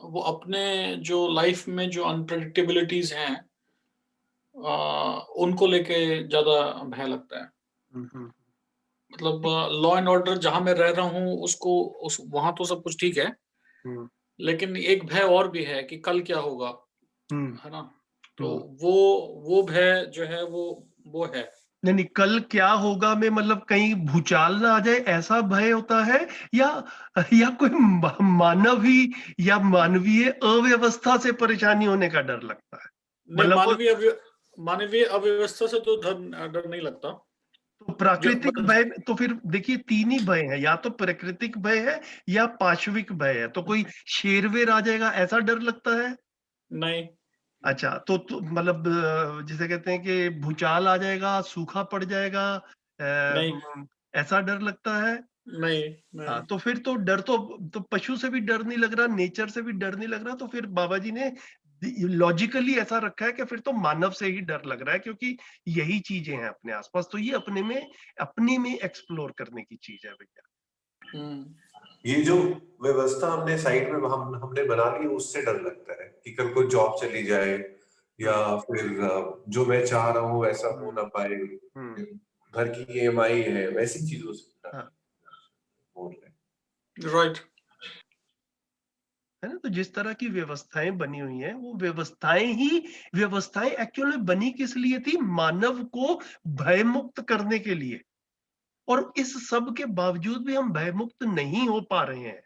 वो अपने जो लाइफ में जो अनप्रेडिक्टेबिलिटीज हैं उनको लेके ज्यादा भय लगता है। हम्म। मतलब लॉ एंड ऑर्डर जहां मैं रह रहा हूँ उसको वहां तो सब कुछ ठीक है, हम्म लेकिन एक भय और भी है कि कल क्या होगा, हम्म है ना। तो हम्म। वो भय जो है वो है। नहीं नहीं, कल क्या होगा में मतलब कहीं भूचाल ना आ जाए ऐसा भय होता है, या कोई मानवी या मानवीय अव्यवस्था से परेशानी होने का डर लगता है? नहीं, मतलब वो मानवीय अव्यवस्था से तो डर नहीं लगता। तो जो प्राकृतिक मतलब भय, तो फिर देखिए तीन ही भय है, या तो प्राकृतिक भय है या पाशविक भय है। तो कोई शेर वेर आ जाएगा ऐसा डर लगता है? नहीं अच्छा, तो मतलब जिसे कहते हैं कि भूचाल आ जाएगा, सूखा पड़ जाएगा, नहीं ऐसा डर लगता है? नहीं नहीं। हाँ, तो फिर तो डर तो पशु से भी डर नहीं लग रहा, नेचर से भी डर नहीं लग रहा, तो फिर बाबा जी ने लॉजिकली ऐसा रखा है कि फिर तो मानव से ही डर लग रहा है, क्योंकि यही चीजें हैं अपने आसपास। तो ये अपने में एक्सप्लोर करने की चीज है भैया। ये जो व्यवस्था हमने साइड में हमने बना ली उससे डर लगता है कि कल को जॉब चली जाए, या फिर जो मैं चाह रहा हूँ वैसा हो ना पाए, घर की EMI है, वैसी चीजों से हाँ। बोल रहे राइट। है ना, तो जिस तरह की व्यवस्थाएं बनी हुई हैं वो व्यवस्थाएं एक्चुअल में बनी किस लिए थी? मानव को भयमुक्त करने के लिए। और इस सब के बावजूद भी हम भयमुक्त नहीं हो पा रहे हैं।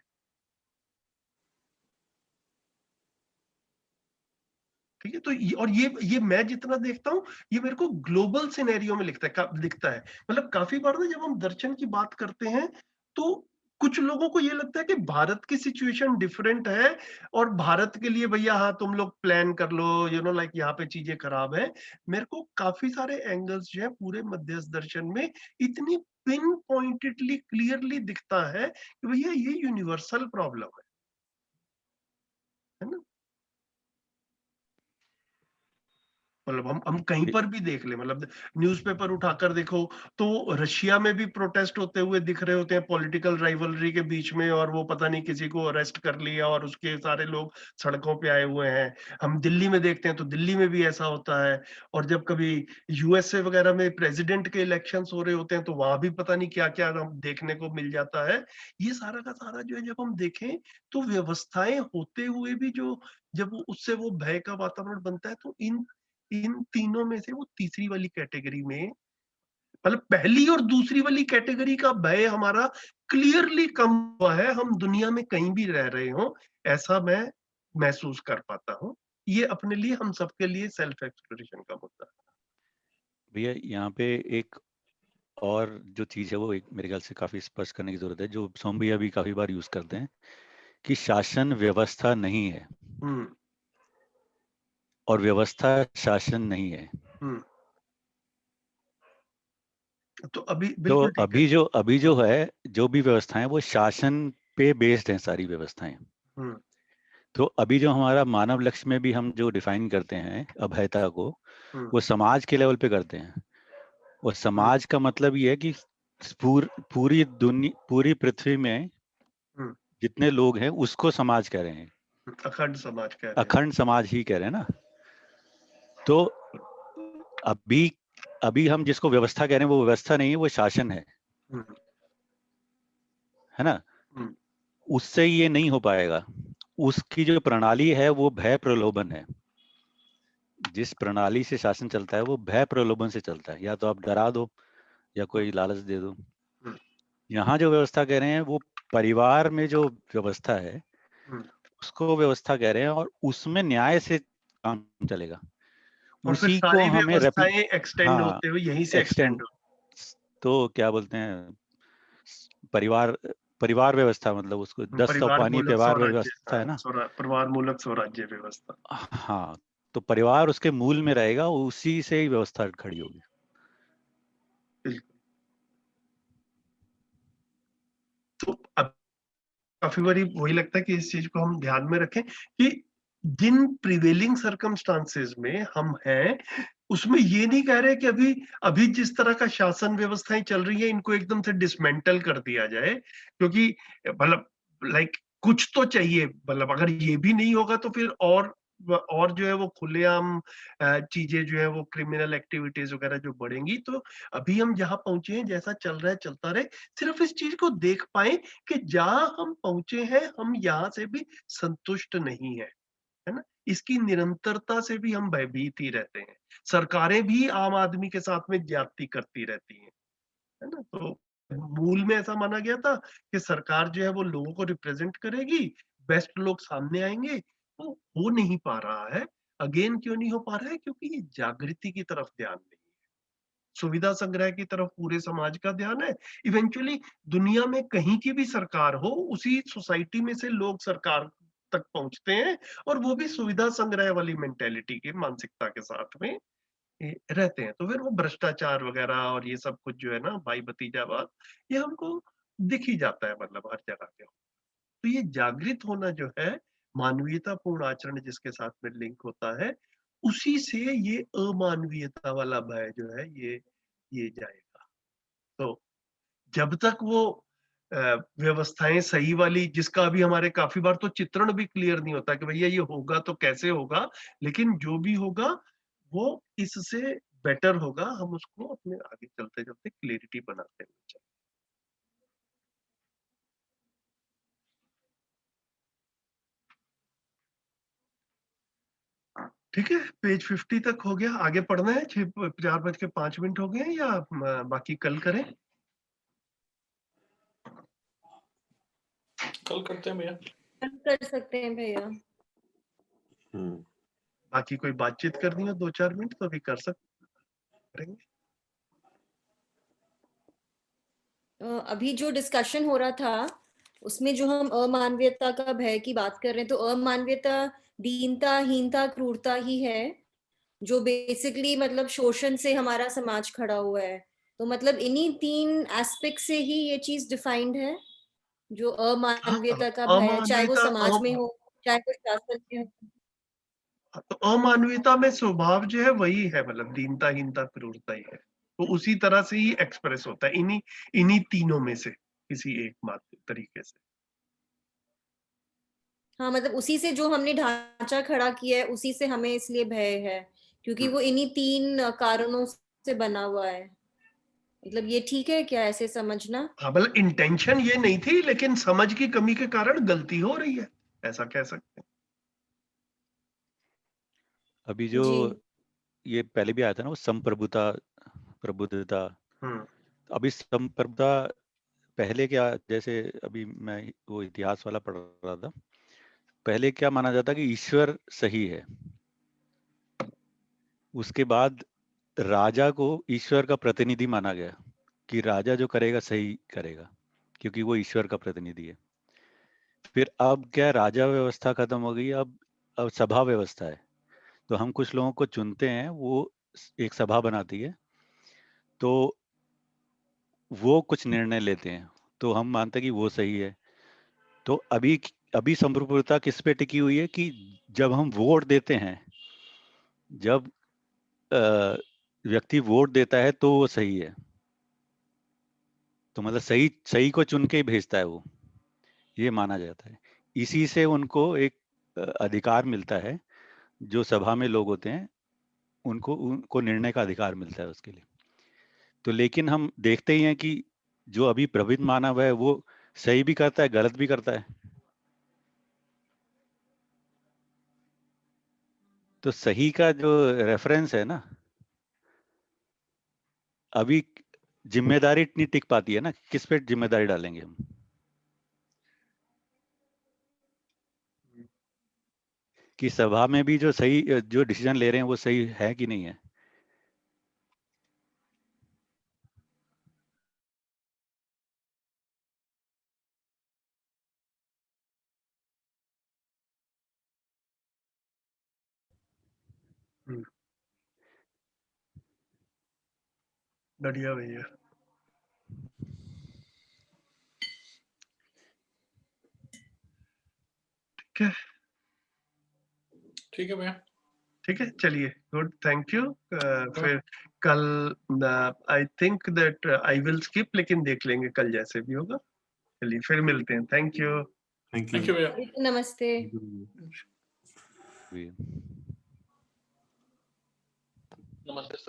ठीक है, तो और ये मैं जितना देखता हूं ये मेरे को ग्लोबल सिनेरियो में दिखता है। मतलब काफी बार ना जब हम दर्शन की बात करते हैं तो कुछ लोगों को ये लगता है कि भारत की सिचुएशन डिफरेंट है और भारत के लिए भैया हाँ तुम लोग प्लान कर लो, यू नो लाइक यहाँ पे चीजें खराब है। मेरे को काफी सारे एंगल्स जो है पूरे मध्यस्थ दर्शन में इतनी पिन पॉइंटेडली क्लियरली दिखता है कि भैया ये यूनिवर्सल प्रॉब्लम है ना। मतलब हम कहीं पर भी देख ले, मतलब न्यूज़पेपर उठाकर देखो तो रशिया में भी प्रोटेस्ट होते हुए दिख रहे होते हैं पॉलिटिकल राइवलरी के बीच में, और वो पता नहीं किसी को अरेस्ट कर लिया और उसके सारे लोग सड़कों पे आए हुए हैं। हम दिल्ली में देखते हैं तो दिल्ली में भी ऐसा होता है, और जब कभी यूएसए वगैरह में प्रेसिडेंट के इलेक्शंस हो रहे होते हैं तो वहां भी पता नहीं क्या क्या हम देखने को मिल जाता है। ये सारा का सारा जो है जब हम देखें तो व्यवस्थाएं होते हुए भी जो जब उससे वो भय का वातावरण बनता है, तो इन तीनों में से वो तीसरी वाली कैटेगरी में, मतलब पहली और दूसरी वाली कैटेगरी का भय हमारा क्लियरली कम हुआ है, हम दुनिया में कहीं भी रह रहे हो ऐसा मैं महसूस कर पाता हूँ। ये अपने लिए हम सबके लिए सेल्फ एक्सप्लोरेशन का मुद्दा है। भैया यहाँ पे एक और जो चीज है वो एक मेरे ख्याल से काफी स्पष्ट करने की जरूरत है, जो सोम भैया भी काफी बार यूज करते हैं, कि शासन व्यवस्था नहीं है और व्यवस्था शासन नहीं है। तो अभी तो बिल्कुल ठीक है। अभी जो है, जो भी व्यवस्थाएं वो शासन पे बेस्ड हैं सारी व्यवस्थाएं। तो अभी जो हमारा मानव लक्ष्य में भी हम जो डिफाइन करते हैं अभयता को, वो समाज के लेवल पे करते हैं। और समाज का मतलब ये है कि पूरी दुनिया, पूरी पृथ्वी में जितने लोग हैं उसको समाज कह रहे हैं, अखंड समाज कह रहे हैं। अखंड समाज ही कह रहे हैं ना। तो अभी हम जिसको व्यवस्था कह रहे हैं वो व्यवस्था नहीं है, वो शासन है ना। उससे ये नहीं हो पाएगा। उसकी जो प्रणाली है वो भय प्रलोभन है। जिस प्रणाली से शासन चलता है वो भय प्रलोभन से चलता है, या तो आप डरा दो या कोई लालच दे दो। यहाँ जो व्यवस्था कह रहे हैं वो परिवार में जो व्यवस्था है उसको व्यवस्था कह रहे हैं, और उसमें न्याय से काम चलेगा। और फिर उसी को सारी हमें व्यवस्थाएं एक्सटेंड हाँ, होते हुए यहीं से एक्सटेंड तो क्या बोलते हैं, परिवार व्यवस्था, मतलब उसको 10 परिवार पानी मूलक परिवार स्वराज्य, व्यवस्था है ना। परिवार मूलक स्वराज्य व्यवस्था। हाँ, तो परिवार उसके मूल में रहेगा, उसी से ही व्यवस्था खड़ी होगी। तो अब काफी बारी वही लगता है कि इस चीज को हम ध्यान में रखें कि जिन प्रिवेलिंग सर्कमस्टांसेस में हम हैं उसमें ये नहीं कह रहे कि अभी अभी जिस तरह का शासन व्यवस्थाएं चल रही है इनको एकदम से डिसमेंटल कर दिया जाए, क्योंकि मतलब लाइक कुछ तो चाहिए। मतलब अगर ये भी नहीं होगा तो फिर और जो है वो खुलेआम चीजें जो है वो क्रिमिनल एक्टिविटीज वगैरह जो बढ़ेंगी। तो अभी हम जहां पहुंचे हैं जैसा चल रहा है चलता रहे, सिर्फ इस चीज को देख पाए कि जहां हम पहुंचे हैं हम यहाँ से भी संतुष्ट नहीं है, है ना। इसकी निरंतरता से भी हम भयभीत ही रहते हैं। सरकारें भी आम आदमी के साथ में ज्यादती करती रहती हैं, है ना। तो मूल में ऐसा माना गया था कि सरकार जो है वो लोगों को रिप्रेजेंट करेगी, बेस्ट लोग सामने आएंगे। तो हो नहीं पा रहा है। अगेन क्यों नहीं हो पा रहा है? क्योंकि ये जागृति की तरफ ध्यान नहीं है, सुविधा संग्रह की तरफ पूरे समाज का ध्यान है। इवेंचुअली दुनिया में कहीं की भी सरकार हो, उसी सोसाइटी में से लोग सरकार तक पहुंचते हैं, और वो भी सुविधा संग्रह वाली मेंटेलिटी की मानसिकता के साथ में रहते हैं। तो फिर वो भ्रष्टाचार वगैरह और ये सब कुछ जो है ना भाई भतीजावाद, ये हमको दिख ही जाता है, मतलब हर जगह पे। तो ये जागृत होना जो है, मानवीयतापूर्ण आचरण जिसके साथ में लिंक होता है, उसी से ये अमानवीयता वाला भय जो है ये जाएगा। तो जब तक वो व्यवस्थाएं सही वाली, जिसका अभी हमारे काफी बार तो चित्रण भी क्लियर नहीं होता कि भैया ये होगा तो कैसे होगा, लेकिन जो भी होगा वो इससे बेटर होगा, हम उसको अपने आगे चलते चलते क्लियरिटी बनाते हुए चलें। ठीक है, पेज 50 तक हो गया। आगे पढ़ना है। 4:05 हो गए हैं, या बाकी कल करें? कल करते हैं भैया। कर सकते हैं भैया। बाकी कोई बातचीत करनी हो 2-4 मिनट तो अभी कर सकते हैं। अभी जो डिस्कशन हो रहा था उसमें जो हम अमानवीयता का भय की बात कर रहे हैं, तो अमानवीयता दीनता, हीनता, क्रूरता ही है, जो बेसिकली मतलब शोषण से हमारा समाज खड़ा हुआ है। तो मतलब इन्हीं 3 एस्पेक्ट से ही ये चीज डिफाइंड है, जो अमानवीयता का भय है, चाहे वो अमानवीयता समाज में हो, चाहे वो शासन में हो। तो अमानवीयता में स्वभाव जो है वही है, मतलब दीनता, हीनता, क्रूरता ही है, तो उसी तरह से ही एक्सप्रेस होता है इन्हीं इन्हीं तीनों में से किसी एक मात्र तरीके से। हाँ, मतलब उसी से जो हमने ढांचा खड़ा किया है, उसी से हमें इसलिए भय है, क्योंकि वो इन्हीं 3 कारणों से बना हुआ है। मतलब ये ठीक है क्या ऐसे समझना? हाँ, मतलब इंटेंशन ये नहीं थी, लेकिन समझ की कमी के कारण गलती हो रही है, ऐसा कह सकते हैं। अभी जो जी। ये पहले भी आया था ना, वो संप्रभुता, प्रबुद्धता। हम्म अभी संप्रभुता पहले क्या, जैसे अभी मैं वो इतिहास वाला पढ़ रहा था, पहले क्या माना जाता कि ईश्वर सही है, उसके बाद राजा को ईश्वर का प्रतिनिधि माना गया कि राजा जो करेगा सही करेगा, क्योंकि वो ईश्वर का प्रतिनिधि है। फिर अब क्या, राजा व्यवस्था खत्म हो गई, अब सभा व्यवस्था है। तो हम कुछ लोगों को चुनते हैं, वो एक सभा बनाती है, तो वो कुछ निर्णय लेते हैं, तो हम मानते हैं कि वो सही है। तो अभी अभी संप्रभुता किस पे टिकी हुई है कि जब हम वोट देते हैं, जब व्यक्ति वोट देता है तो वो सही है, तो मतलब सही सही को चुन के ही भेजता है वो, ये माना जाता है। इसी से उनको एक अधिकार मिलता है, जो सभा में लोग होते हैं उनको उनको निर्णय का अधिकार मिलता है उसके लिए। तो लेकिन हम देखते ही हैं कि जो अभी प्रबुद्ध मानव है वो सही भी करता है, गलत भी करता है। तो सही का जो रेफरेंस है ना, अभी जिम्मेदारी इतनी टिक पाती है ना, किस पे जिम्मेदारी डालेंगे हम, कि सभा में भी जो सही जो डिसीजन ले रहे हैं वो सही है कि नहीं है। हम्म, बढ़िया भैया। ठीक है, ठीक है भैया। ठीक है, चलिए, गुड, थैंक यू। फिर कल I think that I will skip, लेकिन देख लेंगे कल जैसे भी होगा। चलिए, फिर मिलते हैं, thank you. Thank thank you भैया। नमस्ते। भी नमस्ते सर।